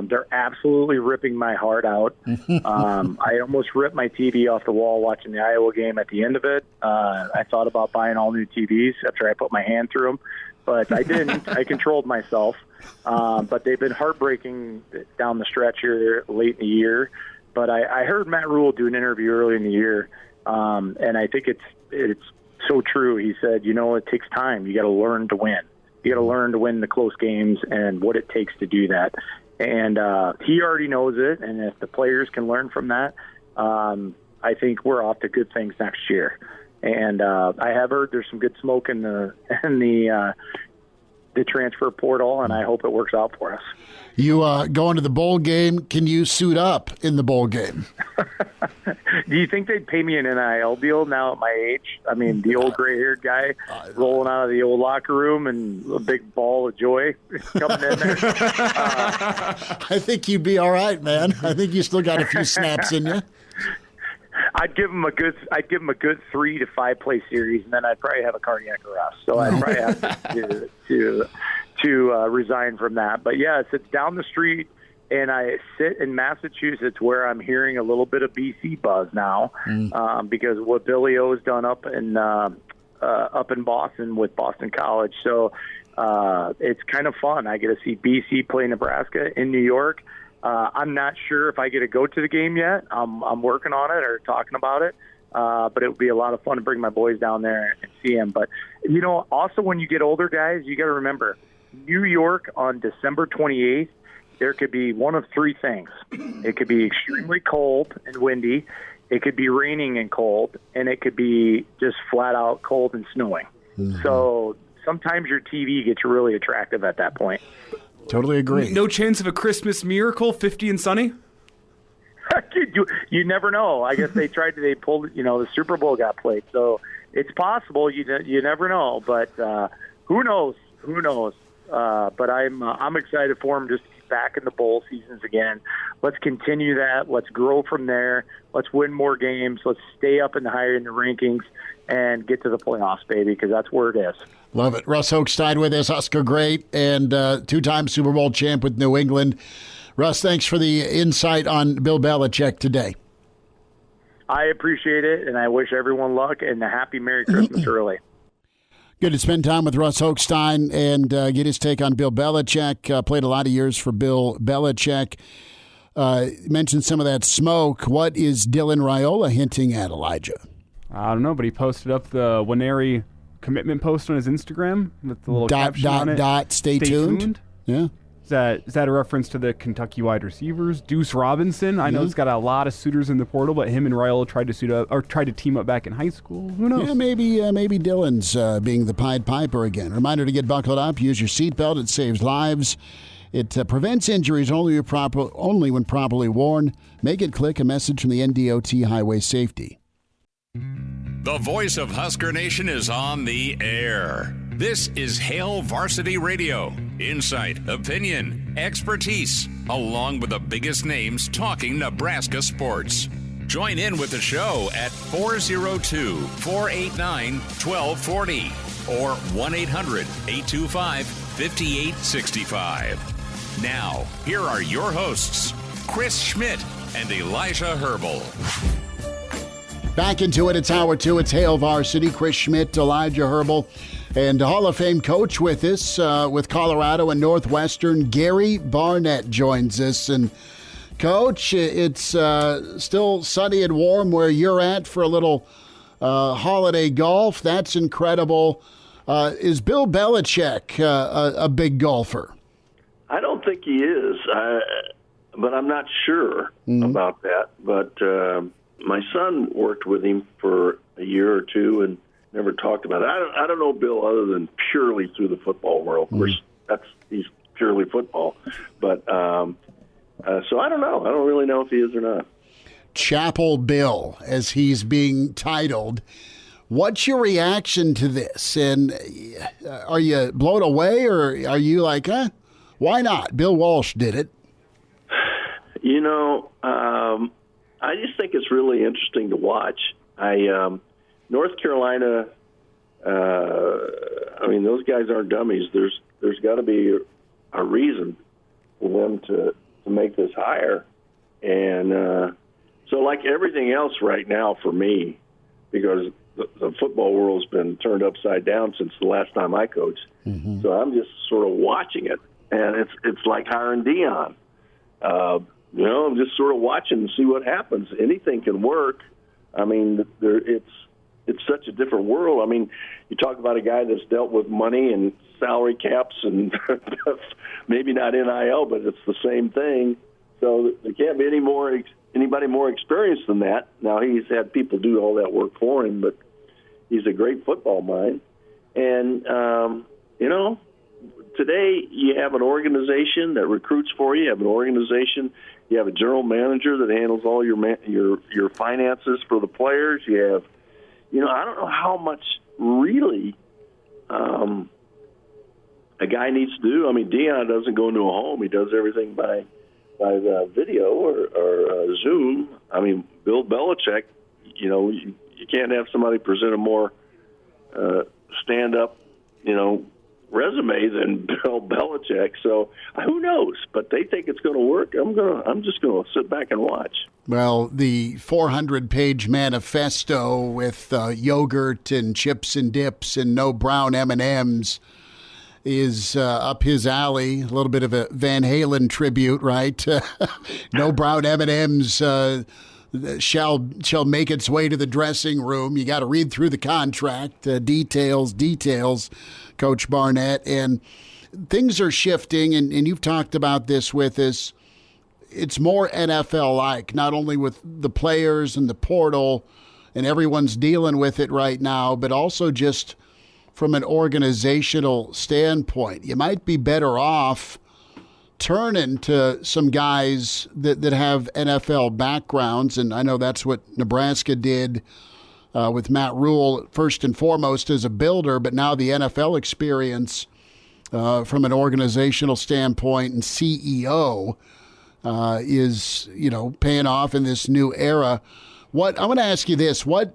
They're absolutely ripping my heart out. I almost ripped my TV off the wall watching the Iowa game at the end of it. I thought about buying all new TVs after I put my hand through them, but I didn't. I controlled myself. But they've been heartbreaking down the stretch here late in the year. But I heard Matt Rule do an interview early in the year, And I think it's so true. He said, it takes time. You got to learn to win. You got to learn to win the close games and what it takes to do that. And he already knows it. And if the players can learn from that, I think we're off to good things next year. And I have heard there's some good smoke in the transfer portal, and I hope it works out for us. You go into the bowl game. Can you suit up in the bowl game? Do you think they'd pay me an NIL deal now at my age? I mean, the old gray-haired guy rolling out of the old locker room and a big ball of joy coming in there. I think you'd be all right, man. I think you still got a few snaps in you. I'd give him a good 3 to 5 play series, and then I'd probably have a cardiac arrest. So I'd probably have to resign from that. But yes, it's down the street, and I sit in Massachusetts, where I'm hearing a little bit of BC buzz now, because what Billy O's done up in Boston with Boston College. So it's kind of fun. I get to see BC play Nebraska in New York. I'm not sure if I get to go to the game yet. I'm working on it or talking about it. But it would be a lot of fun to bring my boys down there and see them. But, also when you get older, guys, you got to remember, New York on December 28th, there could be one of 3 things. It could be extremely cold and windy. It could be raining and cold. And it could be just flat out cold and snowing. Mm-hmm. So sometimes your TV gets really attractive at that point. Totally agree. No chance of a Christmas miracle, 50 and sunny? You never know. I guess they pulled, the Super Bowl got played. So it's possible. You never know. But who knows? Who knows? But I'm excited for him just to be back in the bowl seasons again. Let's continue that. Let's grow from there. Let's win more games. Let's stay up and higher in the rankings and get to the playoffs, baby, because that's where it is. Love it. Russ Hochstein with us, Husker great, and 2-time Super Bowl champ with New England. Russ, thanks for the insight on Bill Belichick today. I appreciate it, and I wish everyone luck and a happy Merry Christmas early. Good to spend time with Russ Hochstein and get his take on Bill Belichick. Played a lot of years for Bill Belichick. Mentioned some of that smoke. What is Dylan Raiola hinting at, Elijah? I don't know, but he posted up the Nwaneri commitment post on his Instagram with the little caption on it. Stay tuned. Yeah. Is that a reference to the Kentucky wide receivers? Deuce Robinson. I know he's got a lot of suitors in the portal, but him and Raiola tried to team up back in high school. Who knows? Yeah, maybe Dylan's being the Pied Piper again. Reminder to get buckled up. Use your seatbelt. It saves lives. It prevents injuries only when properly worn. Make it click. A message from the NDOT Highway Safety. The voice of Husker Nation is on the air. This is Hail Varsity Radio. Insight, opinion, expertise, along with the biggest names talking Nebraska sports. Join in with the show at 402-489-1240 or 1-800-825-5865. Now, here are your hosts, Chris Schmidt and Elijah Herbel. Back into it. It's Hour 2. It's Hail Varsity. Chris Schmidt, Elijah Herbel, and Hall of Fame coach with us with Colorado and Northwestern. Gary Barnett joins us. And, Coach, it's still sunny and warm where you're at for a little holiday golf. That's incredible. Is Bill Belichick a big golfer? I don't think he is, but I'm not sure about that. But my son worked with him for a year or two and never talked about it. I don't know Bill other than purely through the football world. Of course, he's purely football. But so I don't know. I don't really know if he is or not. Chapel Bill, as he's being titled. What's your reaction to this? And are you blown away, or are you like, why not? Bill Walsh did it. I just think it's really interesting to watch. North Carolina, those guys aren't dummies. There's got to be a reason for them to make this hire. And so like everything else right now for me, because the football world's been turned upside down since the last time I coached. Mm-hmm. So I'm just sort of watching it. And it's like hiring Dion. I'm just sort of watching to see what happens. Anything can work. I mean, it's such a different world. I mean, you talk about a guy that's dealt with money and salary caps and maybe not NIL, but it's the same thing. So there can't be anybody more experienced than that. Now, he's had people do all that work for him, but he's a great football mind. And, today you have an organization that recruits for you. You have an organization. You have a general manager that handles all your finances for the players. You have, I don't know how much really a guy needs to do. I mean, Deion doesn't go into a home. He does everything by the video or Zoom. I mean, Bill Belichick, you can't have somebody present a more stand-up, resume than Bill Belichick. So who knows? But they think it's going to work. I'm just going to sit back and watch. Well, the 400-page manifesto with yogurt and chips and dips and no brown M&Ms is up his alley. A little bit of a Van Halen tribute, right? No brown M&Ms shall make its way to the dressing room. You got to read through the contract, details, Coach Barnett. And things are shifting, and you've talked about this with us. It's more NFL-like, not only with the players and the portal, and everyone's dealing with it right now, but also just from an organizational standpoint. You might be better off turning to some guys that have NFL backgrounds, and I know that's what Nebraska did with Matt Rule, first and foremost as a builder, but now the NFL experience from an organizational standpoint and CEO is, paying off in this new era. I'm going to ask you this: what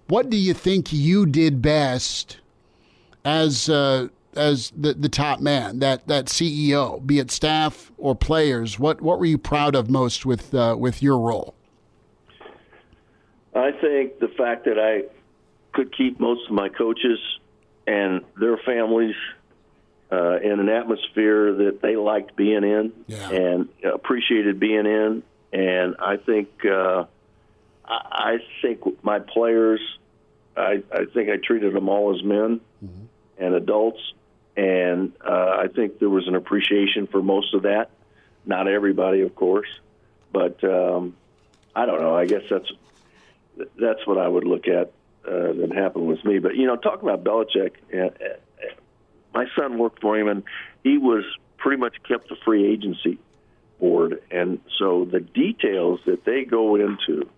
do you think you did best as the top man, that CEO, be it staff or players? What were you proud of most with your role? I think the fact that I could keep most of my coaches and their families in an atmosphere that they liked being in and appreciated being in. And I think my players, I think I treated them all as men and adults. And I think there was an appreciation for most of that. Not everybody, of course. But I don't know. I guess that's what I would look at that happened with me. But, talking about Belichick, my son worked for him, and he was pretty much kept the free agency board. And so the details that they go into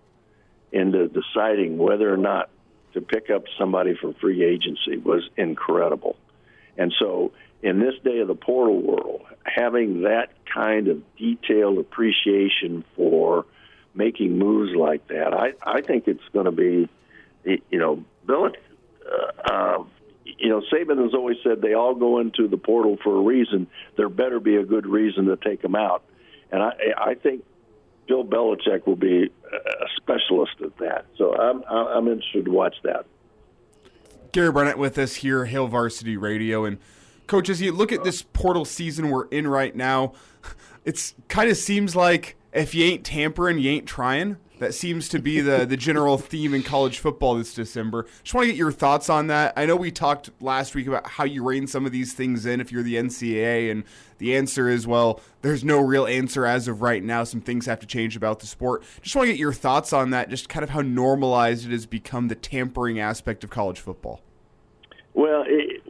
deciding whether or not to pick up somebody from free agency was incredible. And so in this day of the portal world, having that kind of detailed appreciation for making moves like that, I think it's going to be, Bill, Saban has always said they all go into the portal for a reason. There better be a good reason to take them out. And I think Bill Belichick will be a specialist at that. So I'm interested to watch that. Gary Barnett with us here, Hail Varsity Radio. And, Coach, as you look at this portal season we're in right now, it kind of seems like if you ain't tampering, you ain't trying. That seems to be the general theme in college football this December. Just want to get your thoughts on that. I know we talked last week about how you rein some of these things in if you're the NCAA, and the answer is, well, there's no real answer as of right now. Some things have to change about the sport. Just want to get your thoughts on that, just kind of how normalized it has become, the tampering aspect of college football. Well,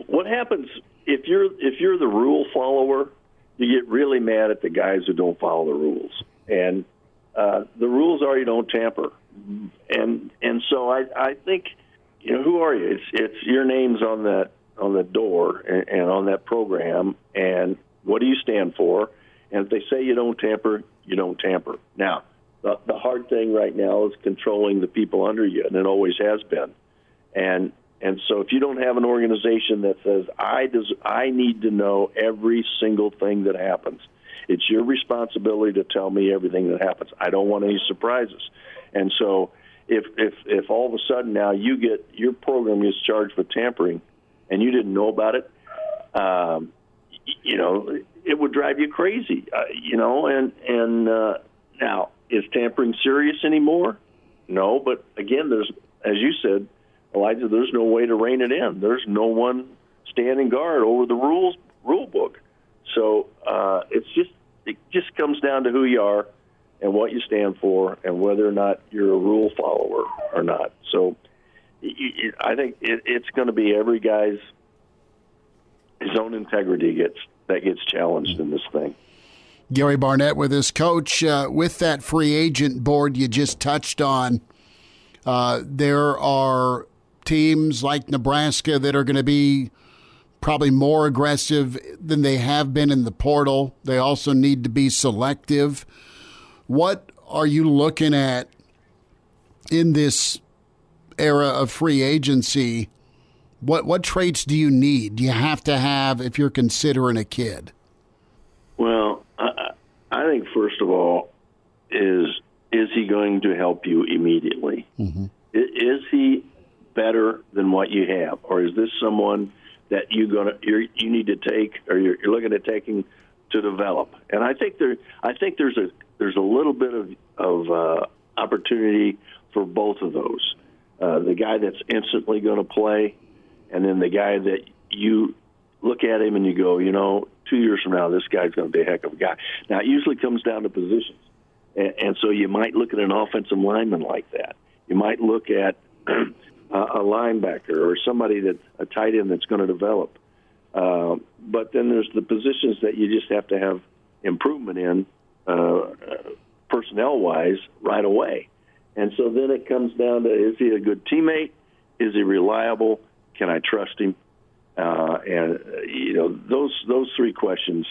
what happens if you're the rule follower, you get really mad at the guys who don't follow the rules. And the rules are you don't tamper, and so I think, who are you? It's your name's on the door and on that program, and what do you stand for? And if they say you don't tamper, you don't tamper. Now, the hard thing right now is controlling the people under you, and it always has been. And so if you don't have an organization that says I need to know every single thing that happens. It's your responsibility to tell me everything that happens. I don't want any surprises. And so if all of a sudden now your program is charged with tampering and you didn't know about it, it would drive you crazy, and now, is tampering serious anymore? No, but again, there's, as you said, Elijah, there's no way to rein it in. There's no one standing guard over the rule book. So it just comes down to who you are and what you stand for and whether or not you're a rule follower or not. So I think it's going to be every guy's his own integrity gets challenged in this thing. Gary Barnett with us. Coach, with that free agent board you just touched on, there are teams like Nebraska that are going to be probably more aggressive than they have been in the portal. They also need to be selective. What are you looking at in this era of free agency? What traits do you need? Do you have to have if you're considering a kid? Well, I think first of all is he going to help you immediately? Mm-hmm. Is he better than what you have, or is this someone that you need to take, or you're looking at taking to develop? And I think there's a little bit of opportunity for both of those. The guy that's instantly going to play, and then the guy that you look at him and you go, 2 years from now, this guy's going to be a heck of a guy. Now, it usually comes down to positions. And so you might look at an offensive lineman like that. You might look at a linebacker or somebody a tight end that's going to develop. But then there's the positions that you just have to have improvement in personnel-wise right away. And so then it comes down to, is he a good teammate? Is he reliable? Can I trust him? Those three questions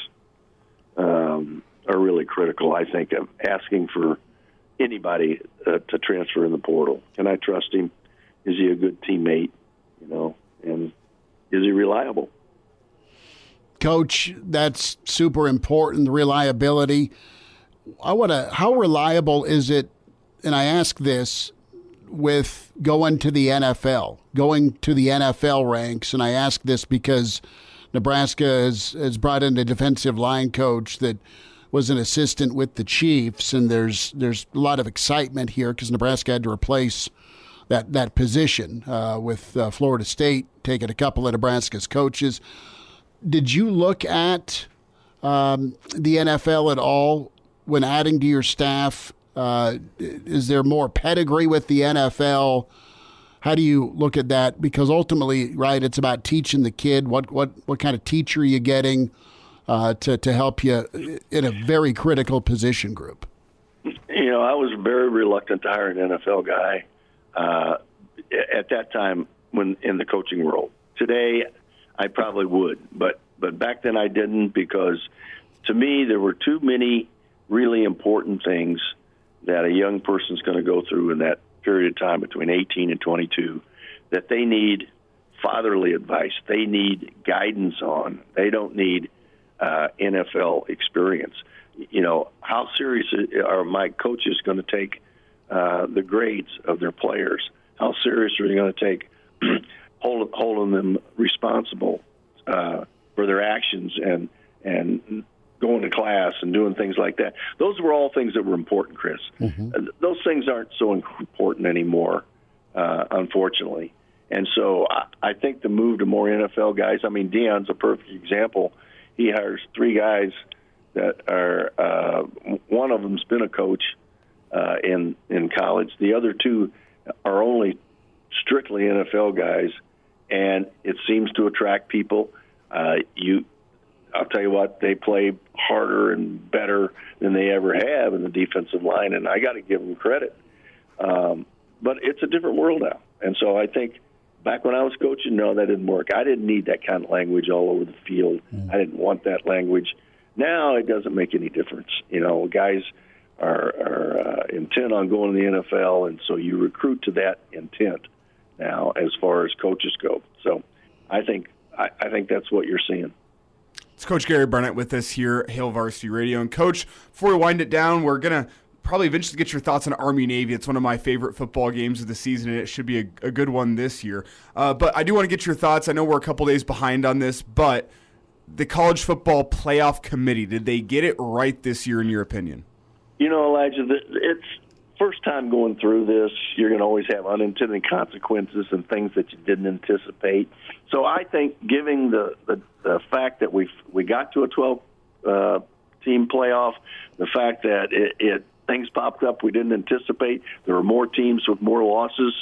are really critical, I think, of asking for anybody to transfer in the portal. Can I trust him? Is he a good teammate? And is he reliable? Coach, that's super important, the reliability. How reliable is it, and I ask this, with going to the NFL ranks, and I ask this because Nebraska has brought in a defensive line coach that was an assistant with the Chiefs, and there's a lot of excitement here because Nebraska had to replace that position with Florida State taking a couple of Nebraska's coaches. Did you look at the NFL at all when adding to your staff? Is there more pedigree with the NFL? How do you look at that? Because ultimately, right, it's about teaching the kid. What kind of teacher are you getting to help you in a very critical position group? I was very reluctant to hire an NFL guy at that time when in the coaching role. Today, I probably would, but back then I didn't, because to me there were too many really important things that a young person's going to go through in that period of time between 18 and 22 that they need fatherly advice. They need guidance on. They don't need NFL experience. How serious are my coaches going to take the grades of their players? How serious are they going to take holding them responsible for their actions and going to class and doing things like that? Those were all things that were important, Chris. Mm-hmm. Those things aren't so important anymore, unfortunately. And so I think the move to more NFL guys, Deion's a perfect example. He hires three guys that are one of them's been a coach in college. The other two are only strictly NFL guys, and it seems to attract people. I'll tell you what, they play harder and better than they ever have in the defensive line, and I got to give them credit. But it's a different world now. And so I think back when I was coaching, no, that didn't work. I didn't need that kind of language all over the field. I didn't want that language. Now it doesn't make any difference. Guys are intent on going to the NFL, and so you recruit to that intent now as far as coaches go. So I think that's what you're seeing. It's Coach Gary Barnett with us here at Hail Varsity Radio. And, Coach, before we wind it down, we're going to probably eventually get your thoughts on Army-Navy. It's one of my favorite football games of the season, and it should be a good one this year. But I do want to get your thoughts. I know we're a couple days behind on this, but the College Football Playoff Committee, did they get it right this year in your opinion? Elijah, it's first time going through this, you're going to always have unintended consequences and things that you didn't anticipate. So I think, given the fact that we got to a 12-team playoff, the fact that things popped up we didn't anticipate, there were more teams with more losses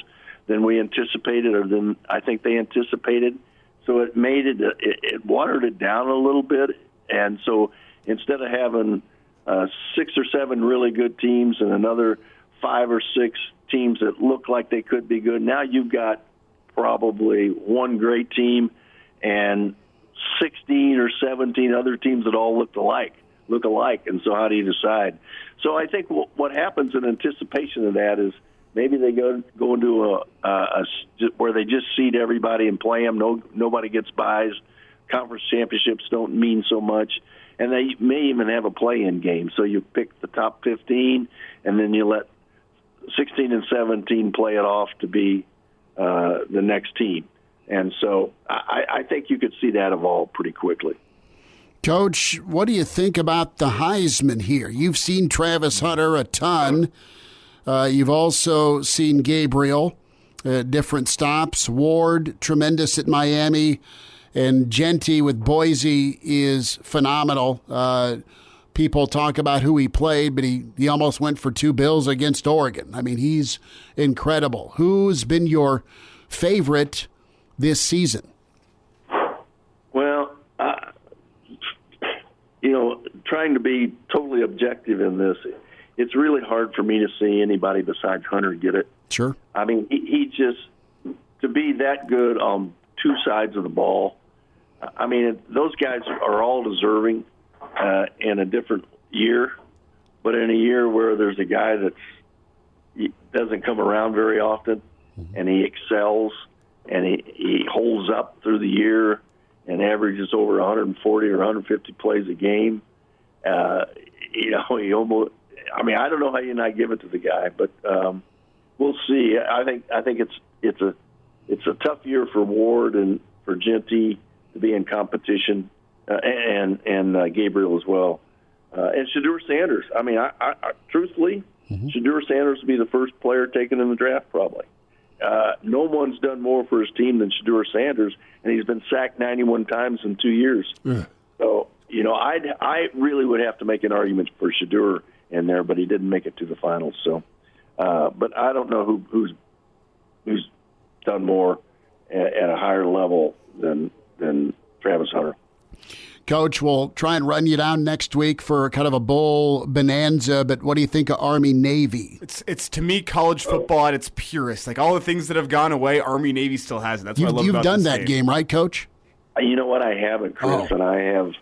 than we anticipated, or than I think they anticipated. So it made it watered it down a little bit, and so instead of having 6 or 7 really good teams and another 5 or 6 teams that look like they could be good, now you've got probably one great team and 16 or 17 other teams that all look alike. And so how do you decide? So I think what happens in anticipation of that is maybe they go into a where they just seed everybody and play them. Nobody gets buys. Conference championships don't mean so much. And they may even have a play-in game. So you pick the top 15, and then you let 16 and 17 play it off to be the next team. And so I think you could see that evolve pretty quickly. Coach, what do you think about the Heisman here? You've seen Travis Hunter a ton. You've also seen Gabriel at different stops. Ward, tremendous at Miami. And Genty with Boise is phenomenal. People talk about who he played, but he almost went for 2 bills against Oregon. I mean, he's incredible. Who's been your favorite this season? Well, trying to be totally objective in this, it's really hard for me to see anybody besides Hunter get it. Sure. I mean, he just, to be that good on 2 sides of the ball, I mean, those guys are all deserving in a different year, but in a year where there's a guy that doesn't come around very often, and he excels, and he holds up through the year and averages over 140 or 150 plays a game. He almost. I mean, I don't know how you not give it to the guy, but we'll see. I think it's a tough year for Ward and for Genty to be in competition, and Gabriel as well, and Shedeur Sanders. I mean, I truthfully, Shedeur Sanders will be the first player taken in the draft probably. No one's done more for his team than Shedeur Sanders, and he's been sacked 91 times in 2 years. So, I really would have to make an argument for Shedeur in there, but he didn't make it to the finals. So, but I don't know who's done more at a higher level than Travis Hunter. Coach, we'll try and run you down next week for kind of a bowl bonanza, but what do you think of Army-Navy? It's to me, college football at its purest. Like all the things that have gone away, Army-Navy still has it. That's what I love about this game. You've done that game, right, Coach? You know what? I haven't, Chris, and I have.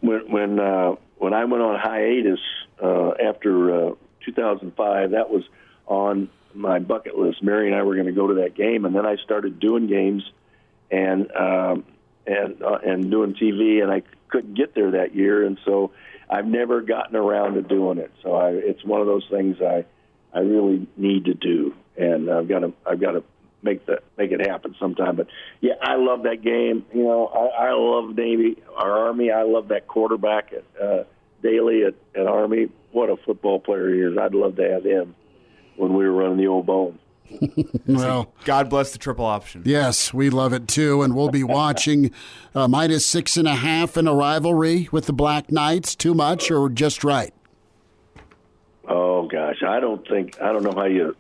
When I went on hiatus after 2005, that was on my bucket list. Mary and I were going to go to that game, and then I started doing games and doing TV, and I couldn't get there that year, and so I've never gotten around to doing it. So it's one of those things I really need to do, and I've got to make it happen sometime. But yeah, I love that game. I love Navy, our Army. I love that quarterback at Daly at Army. What a football player he is! I'd love to have him when we were running the old bone. Well, God bless the triple option. Yes, we love it too, and we'll be watching -6.5 in a rivalry with the Black Knights. Too much or just right? Oh gosh, I don't know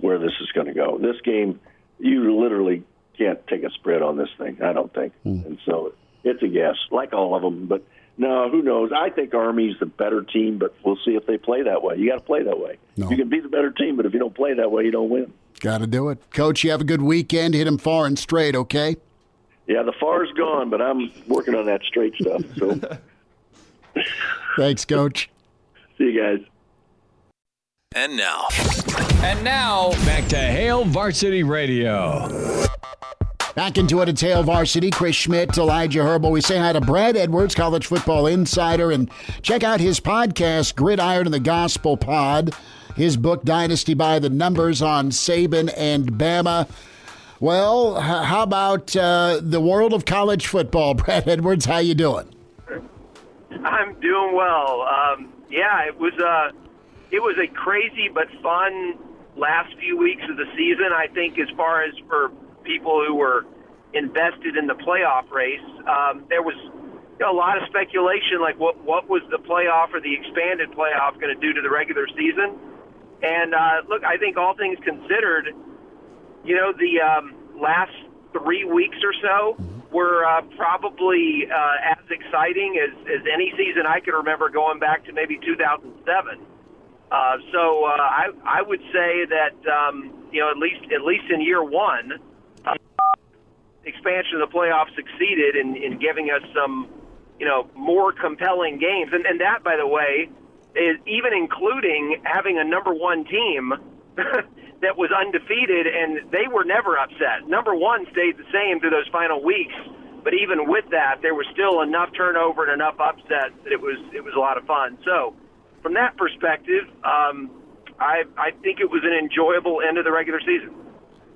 where this is going to go. This game, you literally can't take a spread on this thing. I don't think, and so it's a guess, like all of them. But no, who knows? I think Army's the better team, but we'll see if they play that way. You got to play that way. No. You can be the better team, but if you don't play that way, you don't win. Got to do it. Coach, you have a good weekend. Hit them far and straight, okay? Yeah, the far's gone, but I'm working on that straight stuff. So, thanks, Coach. See you guys. And now, back to Hail Varsity Radio. Back into it, it's Hail Varsity. Chris Schmidt, Elijah Herbel. We say hi to Brad Edwards, college football insider, and check out his podcast, Gridiron and the Gospel Pod. His book, Dynasty by the Numbers, on Saban and Bama. Well, how about the world of college football? Brad Edwards, how you doing? I'm doing well. It was it was a crazy but fun last few weeks of the season. I think as far as for people who were invested in the playoff race, there was a lot of speculation, like what was the playoff or the expanded playoff going to do to the regular season. And look, I think all things considered, the last 3 weeks or so were probably as exciting as any season I can remember going back to maybe 2007. So I would say that at least in year one, expansion of the playoffs succeeded in giving us some more compelling games, and that, by the way, is even including having a number one team that was undefeated, and they were never upset. Number one stayed the same through those final weeks, but even with that, there was still enough turnover and enough upset that it was a lot of fun. So, from that perspective, I think it was an enjoyable end of the regular season.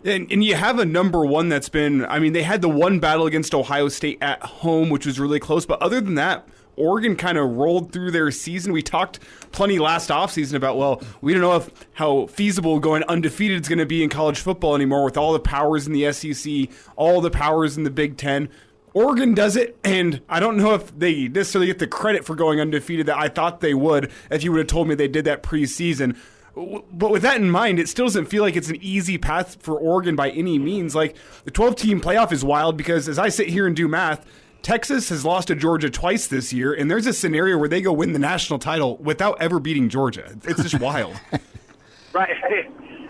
And you have a number one that's been, they had the one battle against Ohio State at home, which was really close. But other than that, Oregon kind of rolled through their season. We talked plenty last offseason about, we don't know how feasible going undefeated is going to be in college football anymore with all the powers in the SEC, all the powers in the Big Ten. Oregon does it, and I don't know if they necessarily get the credit for going undefeated that I thought they would if you would have told me they did that preseason. But with that in mind, it still doesn't feel like it's an easy path for Oregon by any means. Like, the 12-team playoff is wild because as I sit here and do math, Texas has lost to Georgia twice this year, and there's a scenario where they go win the national title without ever beating Georgia. It's just wild. Right.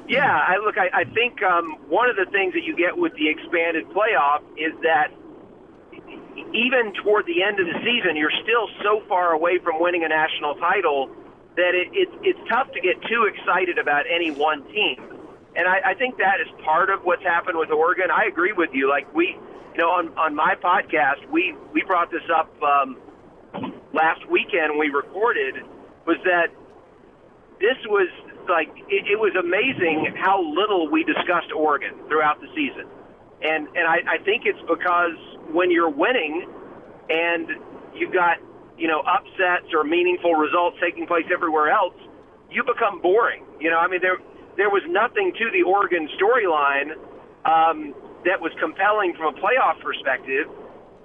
Yeah, I think one of the things that you get with the expanded playoff is that even toward the end of the season, you're still so far away from winning a national title that it's tough to get too excited about any one team. And I think that is part of what's happened with Oregon. I agree with you. Like, on my podcast, we brought this up last weekend when we recorded, was that this was like, it was amazing how little we discussed Oregon throughout the season. And I think it's because when you're winning and you've got, upsets or meaningful results taking place everywhere else, you become boring. There was nothing to the Oregon storyline that was compelling from a playoff perspective.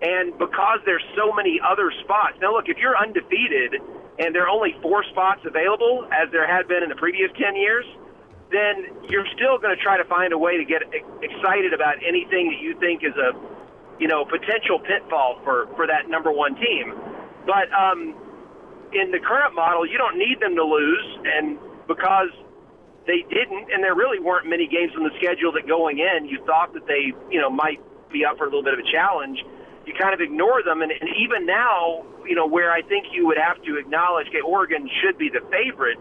And because there's so many other spots. Now, look, if you're undefeated and there are only 4 spots available, as there had been in the previous 10 years, then you're still going to try to find a way to get excited about anything that you think is a potential pitfall for that number one team. But in the current model, you don't need them to lose, and because they didn't, and there really weren't many games on the schedule that going in, you thought that they, might be up for a little bit of a challenge. You kind of ignore them, and even now, where I think you would have to acknowledge, okay, Oregon should be the favorite.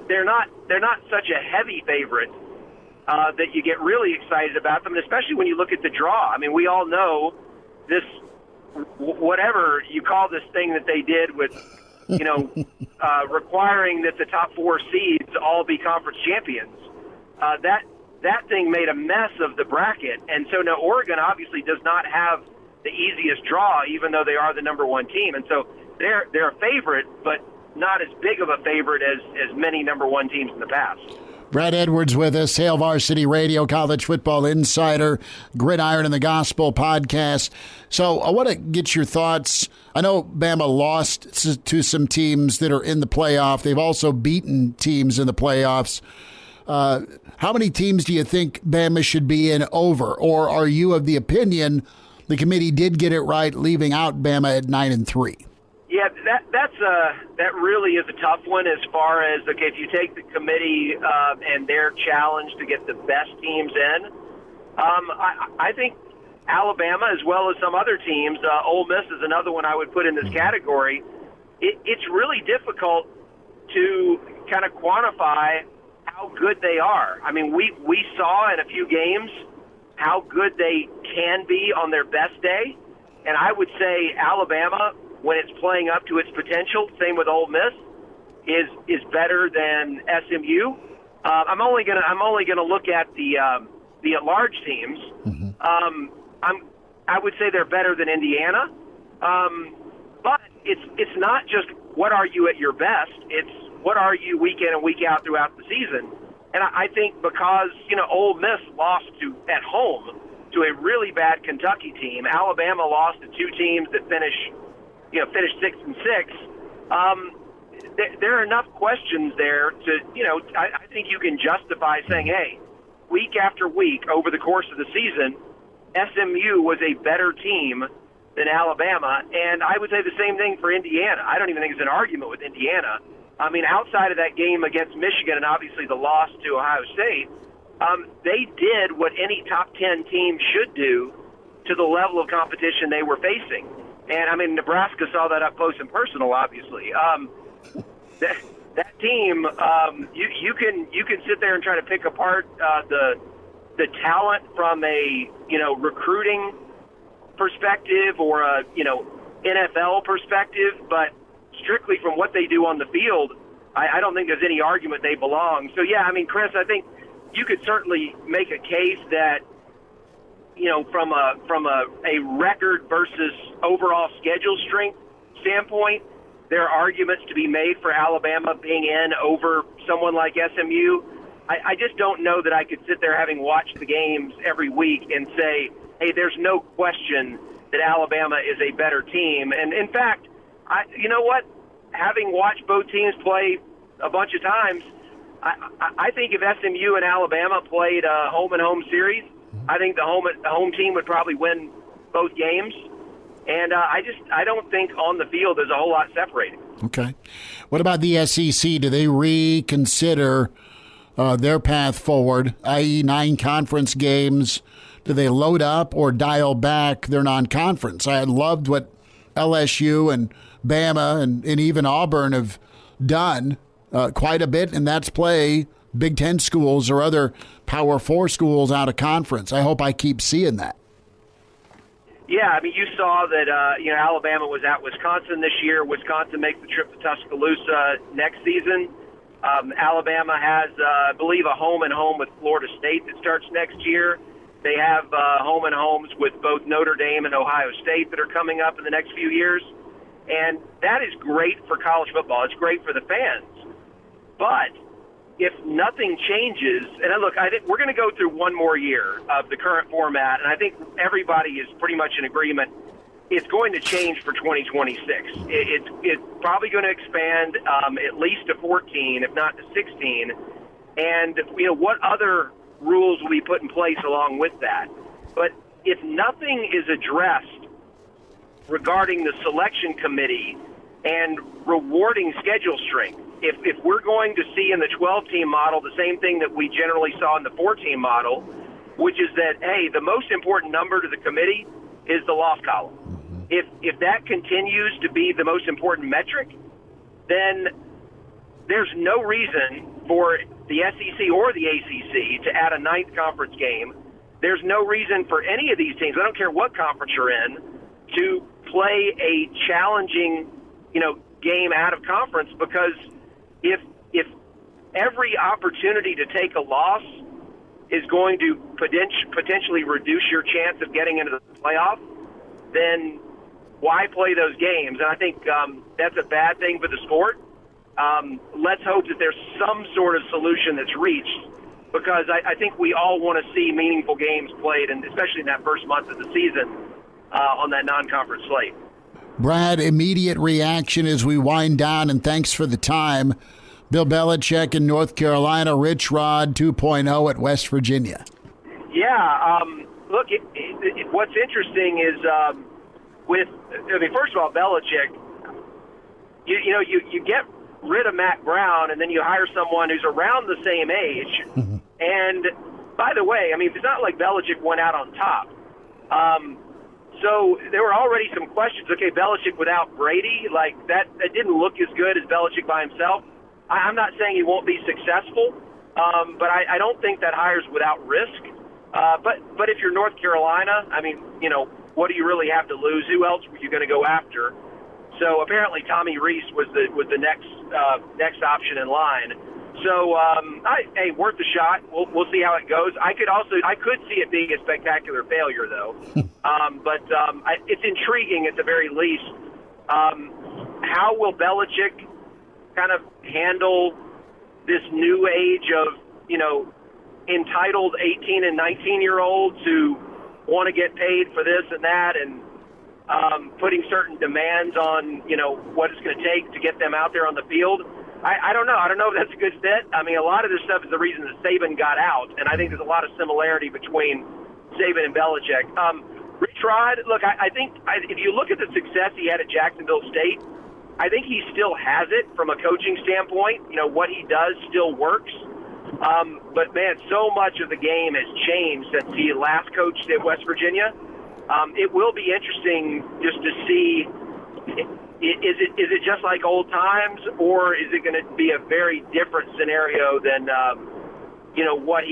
They're not such a heavy favorite that you get really excited about them, and especially when you look at the draw. We all know this, whatever you call this thing that they did with, requiring that the top 4 seeds all be conference champions. That thing made a mess of the bracket, and so now Oregon obviously does not have the easiest draw, even though they are the number one team, and so they're a favorite, but not as big of a favorite as many number one teams in the past. Brad Edwards with us, Hail Varsity Radio, college football insider, Gridiron and the Gospel podcast. So I want to get your thoughts. I know Bama lost to some teams that are in the playoff. They've also beaten teams in the playoffs. How many teams do you think Bama should be in over? Or are you of the opinion the committee did get it right, leaving out Bama at 9-3? Yeah, that really is a tough one as far as, okay, if you take the committee and their challenge to get the best teams in, I think Alabama, as well as some other teams, Ole Miss is another one I would put in this category. It's really difficult to kind of quantify how good they are. We saw in a few games how good they can be on their best day, and I would say Alabama, when it's playing up to its potential, same with Ole Miss, is better than SMU. I'm only gonna look at the at-large teams. Mm-hmm. I would say they're better than Indiana, but it's not just what are you at your best. It's what are you week in and week out throughout the season? And I think because, Ole Miss lost at home to a really bad Kentucky team, Alabama lost to two teams that finished 6-6. There are enough questions there to, I think you can justify saying, hey, week after week over the course of the season, SMU was a better team than Alabama. And I would say the same thing for Indiana. I don't even think it's an argument with Indiana. I mean, outside of that game against Michigan and obviously the loss to Ohio State, they did what any top 10 team should do to the level of competition they were facing. And, I mean, Nebraska saw that up close and personal, obviously. That team, you can sit there and try to pick apart the talent from a, recruiting perspective or a, NFL perspective, but strictly from what they do on the field, I don't think there's any argument they belong. So, yeah, I mean, Chris, I think you could certainly make a case that, from a record versus overall schedule strength standpoint, there are arguments to be made for Alabama being in over someone like SMU. I just don't know that I could sit there having watched the games every week and say, hey, there's no question that Alabama is a better team. And, in fact, you know what? Having watched both teams play a bunch of times, I think if SMU and Alabama played a home-and-home series, I think the home team would probably win both games. And I don't think on the field there's a whole lot separating. Okay. What about the SEC? Do they reconsider their path forward, i.e. 9 conference games? Do they load up or dial back their non-conference? I had loved what LSU and Bama and even Auburn have done quite a bit, and that's play Big Ten schools or other Power 4 schools out of conference. I hope I keep seeing that. Yeah, I mean, you saw that, Alabama was at Wisconsin this year. Wisconsin makes the trip to Tuscaloosa next season. Alabama has, I believe, a home-and-home with Florida State that starts next year. They have home-and-homes with both Notre Dame and Ohio State that are coming up in the next few years. And that is great for college football. It's great for the fans. But if nothing changes, and look, I think we're going to go through one more year of the current format, and I think everybody is pretty much in agreement it's going to change for 2026. It's probably going to expand at least to 14, if not to 16. And, what other rules will be put in place along with that? But if nothing is addressed regarding the selection committee and rewarding schedule strength, if we're going to see in the 12-team model the same thing that we generally saw in the 4-team model, which is that, hey, the most important number to the committee is the loss column. If that continues to be the most important metric, then there's no reason for the SEC or the ACC to add a 9th conference game. There's no reason for any of these teams, I don't care what conference you're in, to play a challenging, game out of conference, because if every opportunity to take a loss is going to potentially reduce your chance of getting into the playoff, then why play those games? And I think that's a bad thing for the sport. Let's hope that there's some sort of solution that's reached, because I think we all want to see meaningful games played, and especially in that first month of the season on that non-conference slate. Brad, immediate reaction as we wind down, and thanks for the time. Bill Belichick in North Carolina, Rich Rod 2.0 at West Virginia. Yeah, look, what's interesting is first of all, Belichick, you get rid of Matt Brown, and then you hire someone who's around the same age. And by the way, it's not like Belichick went out on top. So there were already some questions. Okay, Belichick without Brady, that didn't look as good as Belichick by himself. I'm not saying he won't be successful, but I don't think that hire's without risk. But if you're North Carolina, what do you really have to lose? Who else were you going to go after? So apparently Tommy Rees was the next option in line. So hey, worth a shot. We'll see how it goes. I could see it being a spectacular failure though. But it's intriguing at the very least. How will Belichick kind of handle this new age of, entitled 18 and 19-year-olds who want to get paid for this and that, and putting certain demands on, what it's going to take to get them out there on the field. I don't know. I don't know if that's a good fit. I mean, a lot of this stuff is the reason that Saban got out, and I think there's a lot of similarity between Saban and Belichick. Rich Rod, look, I think if you look at the success he had at Jacksonville State, I think he still has it from a coaching standpoint. What he does still works. But, man, so much of the game has changed since he last coached at West Virginia. It will be interesting just to see, is it just like old times, or is it going to be a very different scenario than, what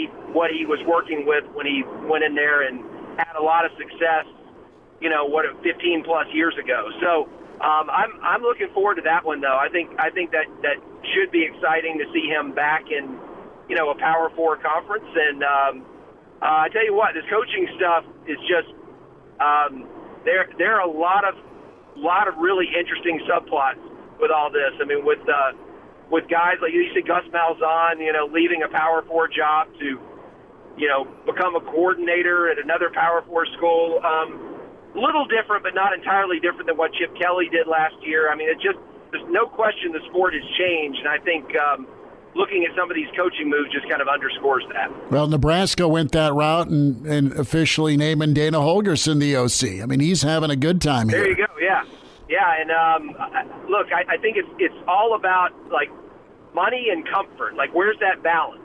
he was working with when he went in there and had a lot of success, 15-plus years ago. So I'm looking forward to that one, though. I think that should be exciting to see him back in, a Power 4 conference. And I tell you what, this coaching stuff is just there are a lot of really interesting subplots with all this. I mean, with guys like you see Gus Malzahn, leaving a Power 4 job to, become a coordinator at another Power 4 school. A little different, but not entirely different than what Chip Kelly did last year. I mean, there's no question the sport has changed, and I think looking at some of these coaching moves just kind of underscores that. Well, Nebraska went that route and officially naming Dana Holgorsen the OC. I mean, he's having a good time here. There you go, yeah. Yeah, and look, I think it's all about, like, money and comfort. Like, where's that balance?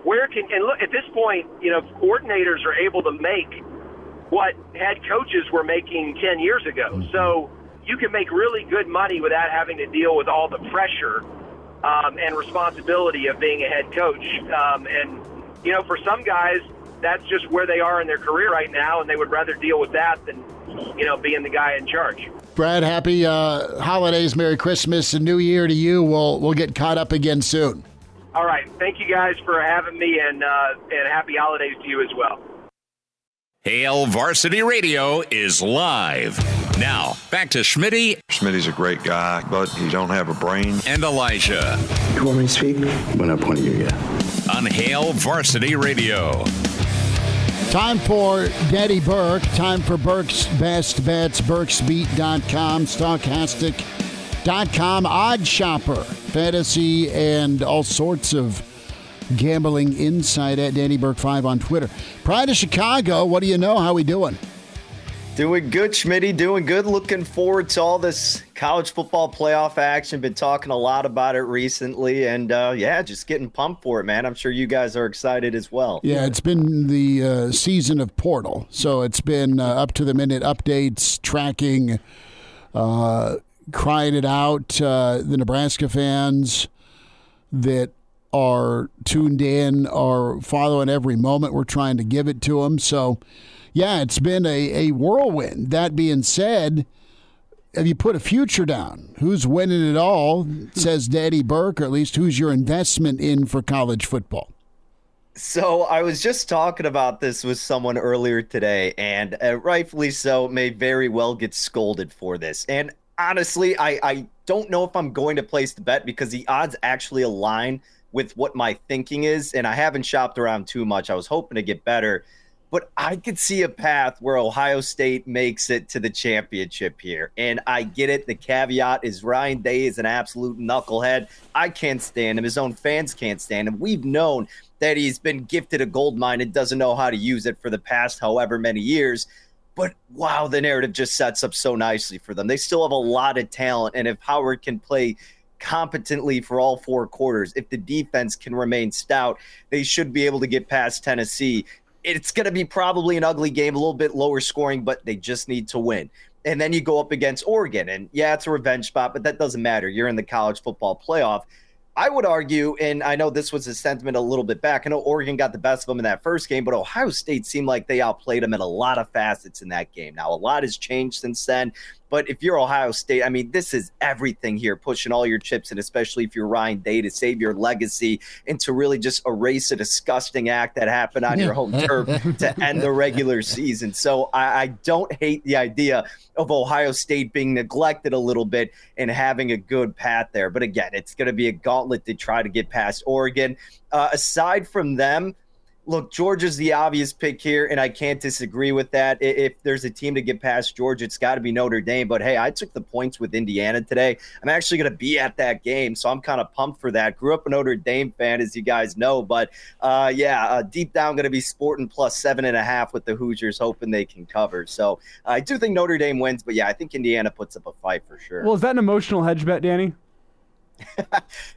Where can – and look, at this point, coordinators are able to make what head coaches were making 10 years ago. Mm-hmm. So you can make really good money without having to deal with all the pressure and responsibility of being a head coach. And, for some guys, that's just where they are in their career right now, and they would rather deal with that than, being the guy in charge. Brad, happy holidays, Merry Christmas, and New Year to you. We'll get caught up again soon. All right. Thank you guys for having me, and happy holidays to you as well. Hail Varsity Radio is live. Now, back to Schmitty. Schmitty's a great guy, but he don't have a brain. And Elijah. You want me to speak? We're not pointing you yet. On Hail Varsity Radio. Time for Danny Burke. Time for Burke's Best Bets. Burke'sBeat.com, Stochastic.com, Odd Shopper, fantasy, and all sorts of gambling insight at Danny Burke 5 on Twitter. Pride of Chicago, what do you know? How we doing? Doing good, Schmitty. Doing good. Looking forward to all this college football playoff action. Been talking a lot about it recently, and just getting pumped for it, man. I'm sure you guys are excited as well. Yeah, it's been the season of Portal, so it's been up-to-the-minute updates, tracking, crying it out. The Nebraska fans that are tuned in are following every moment. We're trying to give it to them. So, yeah, it's been a whirlwind. That being said, have you put a future down? Who's winning it all, says Danny Burke, or at least who's your investment in for college football? So I was just talking about this with someone earlier today, and rightfully so, may very well get scolded for this. And honestly, I don't know if I'm going to place the bet because the odds actually align with what my thinking is, and I haven't shopped around too much. I was hoping to get better, but I could see a path where Ohio State makes it to the championship here. And I get it. The caveat is Ryan Day is an absolute knucklehead. I can't stand him. His own fans can't stand him. We've known that he's been gifted a gold mine and doesn't know how to use it for the past however many years. But, wow, the narrative just sets up so nicely for them. They still have a lot of talent, and if Howard can play competently for all four quarters, if the defense can remain stout, they should be able to get past Tennessee. It's going to be probably an ugly game, a little bit lower scoring, but they just need to win. And then you go up against Oregon, and yeah, it's a revenge spot, but that doesn't matter. You're in the college football playoff. I would argue, and I know this was a sentiment a little bit back, I know Oregon got the best of them in that first game, but Ohio State seemed like they outplayed them in a lot of facets in that game. Now, a lot has changed since then. But if you're Ohio State, I mean, this is everything here, pushing all your chips, and especially if you're Ryan Day, to save your legacy and to really just erase a disgusting act that happened on your home turf to end the regular season. So I don't hate the idea of Ohio State being neglected a little bit and having a good path there. But again, it's going to be a gauntlet to try to get past Oregon. Aside from them, look, Georgia's the obvious pick here, and I can't disagree with that. If there's a team to get past Georgia, it's got to be Notre Dame. But, hey, I took the points with Indiana today. I'm actually going to be at that game, so I'm kind of pumped for that. Grew up a Notre Dame fan, as you guys know. But, deep down going to be sporting plus 7.5 with the Hoosiers, hoping they can cover. So I do think Notre Dame wins. But, yeah, I think Indiana puts up a fight for sure. Well, is that an emotional hedge bet, Danny?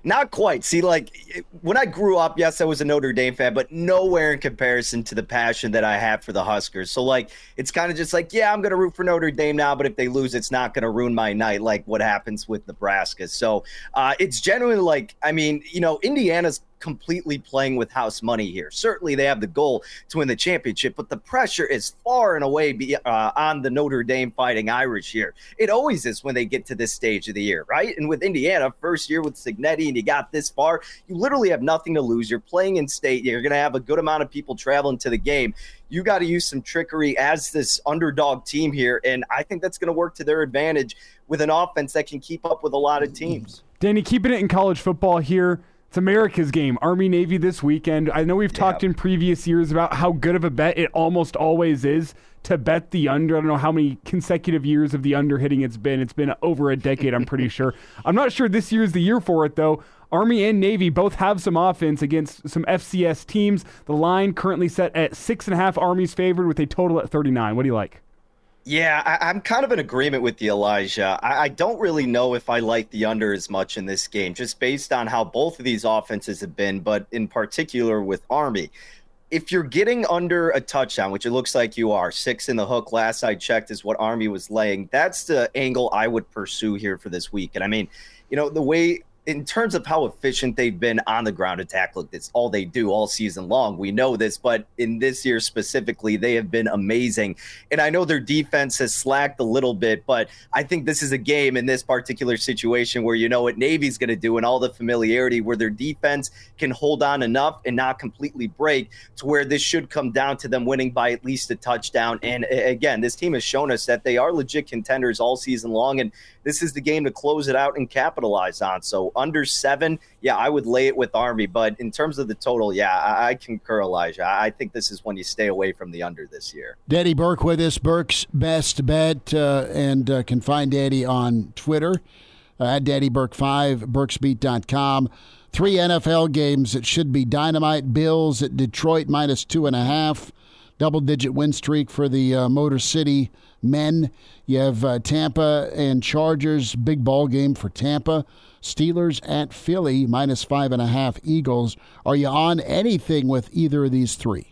Not quite. See, like when I grew up, yes, I was a Notre Dame fan, but nowhere in comparison to the passion that I have for the Huskers. So, like, it's kind of just like, yeah, I'm going to root for Notre Dame now, but if they lose, it's not going to ruin my night like what happens with Nebraska. So it's genuinely like, I mean, Indiana's completely playing with house money here. Certainly they have the goal to win the championship, but the pressure is far and away on the Notre Dame Fighting Irish here. It always is when they get to this stage of the year, right? And with Indiana, first year with Cignetti, and you got this far, you literally have nothing to lose. You're playing in state. You're going to have a good amount of people traveling to the game. You got to use some trickery as this underdog team here, and I think that's going to work to their advantage with an offense that can keep up with a lot of teams. Danny, keeping it in college football here, it's America's game, Army-Navy this weekend. I know we've talked in previous years about how good of a bet it almost always is to bet the under. I don't know how many consecutive years of the under hitting it's been. It's been over a decade, I'm pretty sure. I'm not sure this year's the year for it, though. Army and Navy both have some offense against some FCS teams. The line currently set at 6.5. Army's favored with a total at 39. What do you like? Yeah, I'm kind of in agreement with you, Elijah. I don't really know if I like the under as much in this game, just based on how both of these offenses have been, but in particular with Army. If you're getting under a touchdown, which it looks like you are, 6 in the hook, last I checked is what Army was laying, that's the angle I would pursue here for this week. And I mean, the way in terms of how efficient they've been on the ground attack, look, that's all they do all season long. We know this, but in this year specifically, they have been amazing. And I know their defense has slacked a little bit, but I think this is a game in this particular situation where you know what Navy's going to do and all the familiarity where their defense can hold on enough and not completely break to where this should come down to them winning by at least a touchdown. And again, this team has shown us that they are legit contenders all season long, and this is the game to close it out and capitalize on. So under 7, yeah, I would lay it with Army. But in terms of the total, yeah, I concur, Elijah. I think this is when you stay away from the under this year. Danny Burke with us, Burke's Best Bet, and can find Danny on Twitter at DannyBurke5, burksbeat.com. 3 NFL games that should be dynamite. Bills at Detroit -2.5. Double-digit win streak for the Motor City men. You have Tampa and Chargers, big ball game for Tampa. Steelers at Philly, -5.5 Eagles. Are you on anything with either of these three?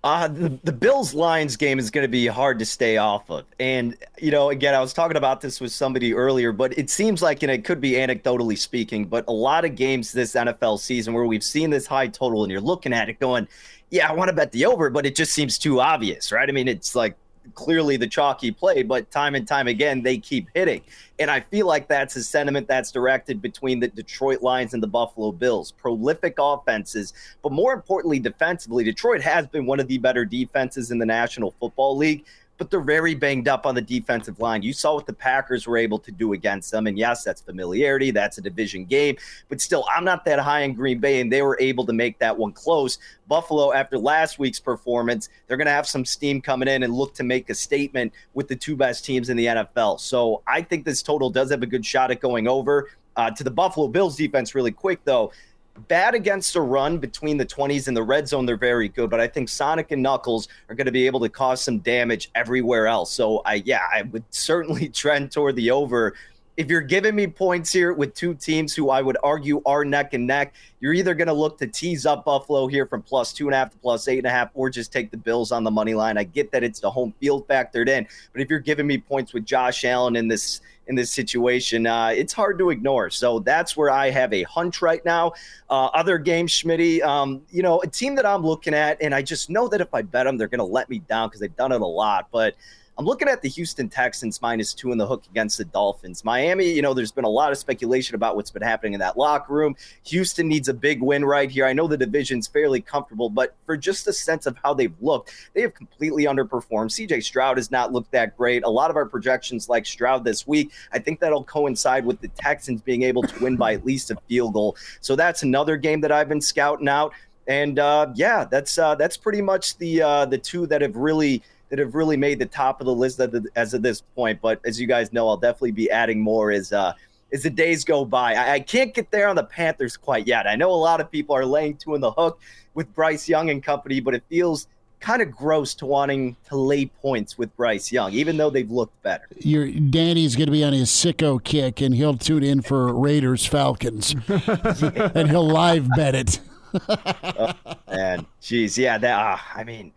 The Bills-Lions game is going to be hard to stay off of. And, again, I was talking about this with somebody earlier, but it seems like, and it could be anecdotally speaking, but a lot of games this NFL season where we've seen this high total and you're looking at it going, yeah, I want to bet the over, but it just seems too obvious, right? I mean, it's like clearly the chalky play, but time and time again, they keep hitting. And I feel like that's a sentiment that's directed between the Detroit Lions and the Buffalo Bills. Prolific offenses, but more importantly, defensively, Detroit has been one of the better defenses in the National Football League, but they're very banged up on the defensive line. You saw what the Packers were able to do against them. And yes, that's familiarity. That's a division game. But still, I'm not that high in Green Bay, and they were able to make that one close. Buffalo, after last week's performance, they're going to have some steam coming in and look to make a statement with the 2 best teams in the NFL. So I think this total does have a good shot at going over. To the Buffalo Bills defense really quick, though. Bad against the run between the 20s and the red zone, they're very good, but I think Sonic and Knuckles are going to be able to cause some damage everywhere else. So, I would certainly trend toward the over. If you're giving me points here with 2 teams who I would argue are neck and neck, you're either going to look to tease up Buffalo here from +2.5 to +8.5, or just take the Bills on the money line. I get that it's the home field factored in, but if you're giving me points with Josh Allen in this situation, it's hard to ignore. So that's where I have a hunch right now. Other games, Schmitty, a team that I'm looking at, and I just know that if I bet them, they're going to let me down because they've done it a lot. But I'm looking at the Houston Texans -2 in the hook against the Dolphins. Miami, there's been a lot of speculation about what's been happening in that locker room. Houston needs a big win right here. I know the division's fairly comfortable, but for just a sense of how they've looked, they have completely underperformed. CJ Stroud has not looked that great. A lot of our projections like Stroud this week. I think that'll coincide with the Texans being able to win by at least a field goal. So that's another game that I've been scouting out. And that's pretty much the two that have really made the top of the list as of this point. But as you guys know, I'll definitely be adding more as the days go by. I can't get there on the Panthers quite yet. I know a lot of people are laying 2 in the hook with Bryce Young and company, but it feels kind of gross to wanting to lay points with Bryce Young, even though they've looked better. Danny's going to be on his sicko kick, and he'll tune in for Raiders Falcons, and he'll live bet it. And geez, yeah, can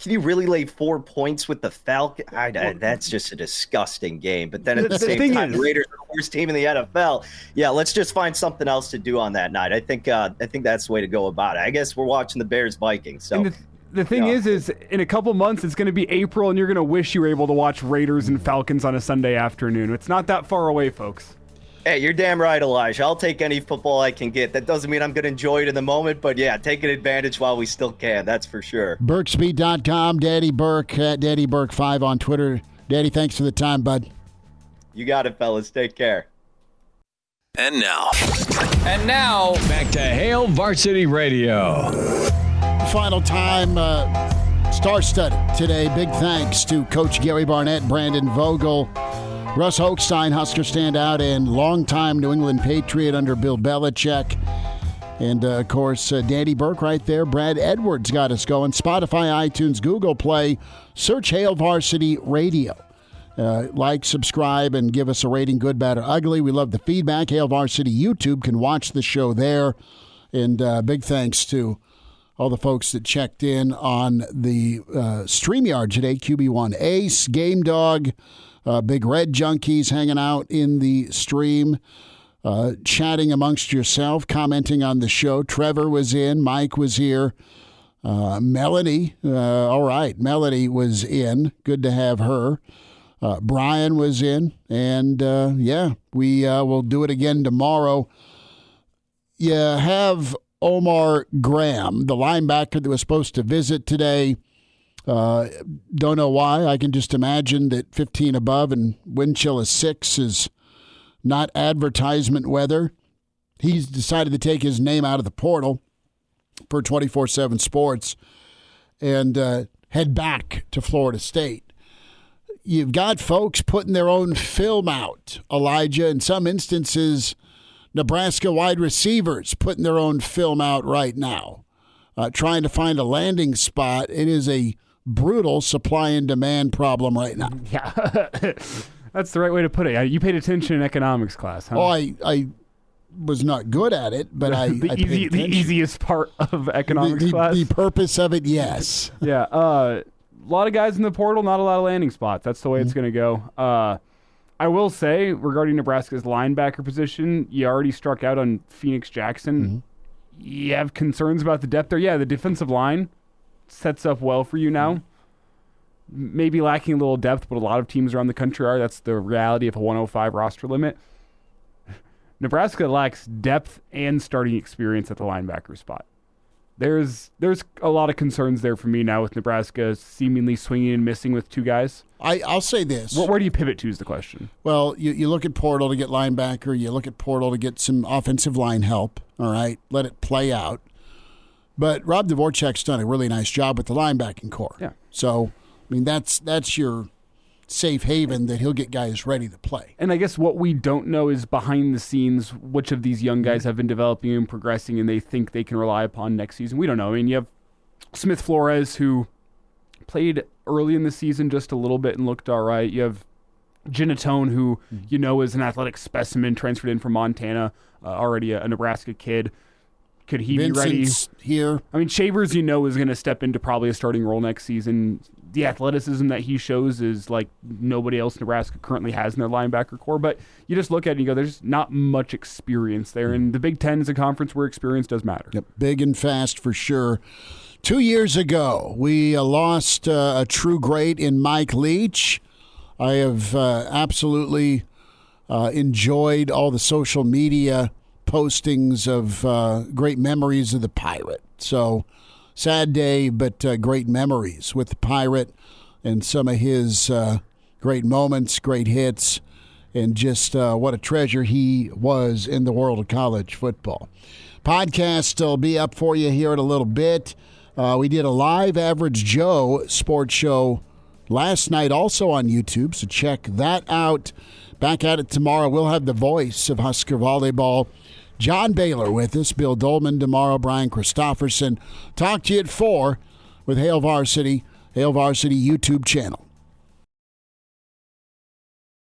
you really lay 4 points with the Falcons? That's just a disgusting game. But then at the same time, the Raiders are the worst team in the NFL. Yeah, let's just find something else to do on that night. I think that's the way to go about it. I guess we're watching the Bears-Vikings. So. The thing is in a couple months, it's going to be April, and you're going to wish you were able to watch Raiders and Falcons on a Sunday afternoon. It's not that far away, folks. Hey, you're damn right, Elijah. I'll take any football I can get. That doesn't mean I'm going to enjoy it in the moment, but yeah, taking advantage while we still can. That's for sure. Burkspeed.com, Danny Burke, at Danny Burke5 on Twitter. Danny, thanks for the time, bud. You got it, fellas. Take care. And now, back to Hail Varsity Radio. Final time, star study today. Big thanks to Coach Gary Barnett, Brandon Vogel, Russ Hochstein, Husker standout, and longtime New England Patriot under Bill Belichick. And, of course, Danny Burke right there. Brad Edwards got us going. Spotify, iTunes, Google Play. Search Hail Varsity Radio. Like, subscribe, and give us a rating, good, bad, or ugly. We love the feedback. Hail Varsity YouTube can watch the show there. And big thanks to all the folks that checked in on the StreamYard today. QB1 Ace, Game Dog, Big Red Junkies hanging out in the stream, chatting amongst yourself, commenting on the show. Trevor was in. Mike was here. Melanie, all right, Melanie was in. Good to have her. Brian was in. And, we will do it again tomorrow. You have Omar Graham, the linebacker that was supposed to visit today. Don't know why. I can just imagine that 15 above and wind chill of 6 is not advertisement weather. He's decided to take his name out of the portal for 24/7 Sports and head back to Florida State. You've got folks putting their own film out, Elijah. In some instances, Nebraska wide receivers putting their own film out right now, trying to find a landing spot. It is a brutal supply and demand problem right now. Yeah, that's the right way to put it. You paid attention in economics class, huh? Oh, I was not good at it, but the easiest part of economics class. The purpose of it, yes. Yeah, a lot of guys in the portal, not a lot of landing spots. That's the way it's going to go. I will say, regarding Nebraska's linebacker position, you already struck out on Phoenix Jackson. You have concerns about the depth there. Yeah, the defensive line sets up well for you now. Maybe lacking a little depth, but a lot of teams around the country are. That's the reality of a 105 roster limit. Nebraska lacks depth and starting experience at the linebacker spot. There's a lot of concerns there for me now with Nebraska seemingly swinging and missing with 2 guys. I'll say this. Where do you pivot to is the question. Well, you look at portal to get linebacker. You look at portal to get some offensive line help. All right, let it play out. But Rob Dvorak's done a really nice job with the linebacking core. Yeah. So, I mean, that's your safe haven that he'll get guys ready to play. And I guess what we don't know is behind the scenes which of these young guys have been developing and progressing and they think they can rely upon next season. We don't know. I mean, you have Smith Flores, who played early in the season just a little bit and looked all right. You have Ginatone, who is an athletic specimen, transferred in from Montana, already a Nebraska kid. Could he Vincent's be ready here? I mean, Shavers, is going to step into probably a starting role next season. The athleticism that he shows is like nobody else Nebraska currently has in their linebacker core. But you just look at it and you go, there's not much experience there. And the Big Ten is a conference where experience does matter. Yep, big and fast for sure. 2 years ago, we lost a true great in Mike Leach. I have absolutely enjoyed all the social media postings of great memories of the Pirate. So, sad day, but great memories with the Pirate and some of his great moments, great hits, and just what a treasure he was in the world of college football. Podcast will be up for you here in a little bit. We did a live Average Joe sports show last night also on YouTube, so check that out. Back at it tomorrow. We'll have the voice of Husker volleyball, John Baylor, with us, Bill Dolman tomorrow, Brian Christopherson. Talk to you at 4 with Hail Varsity YouTube channel.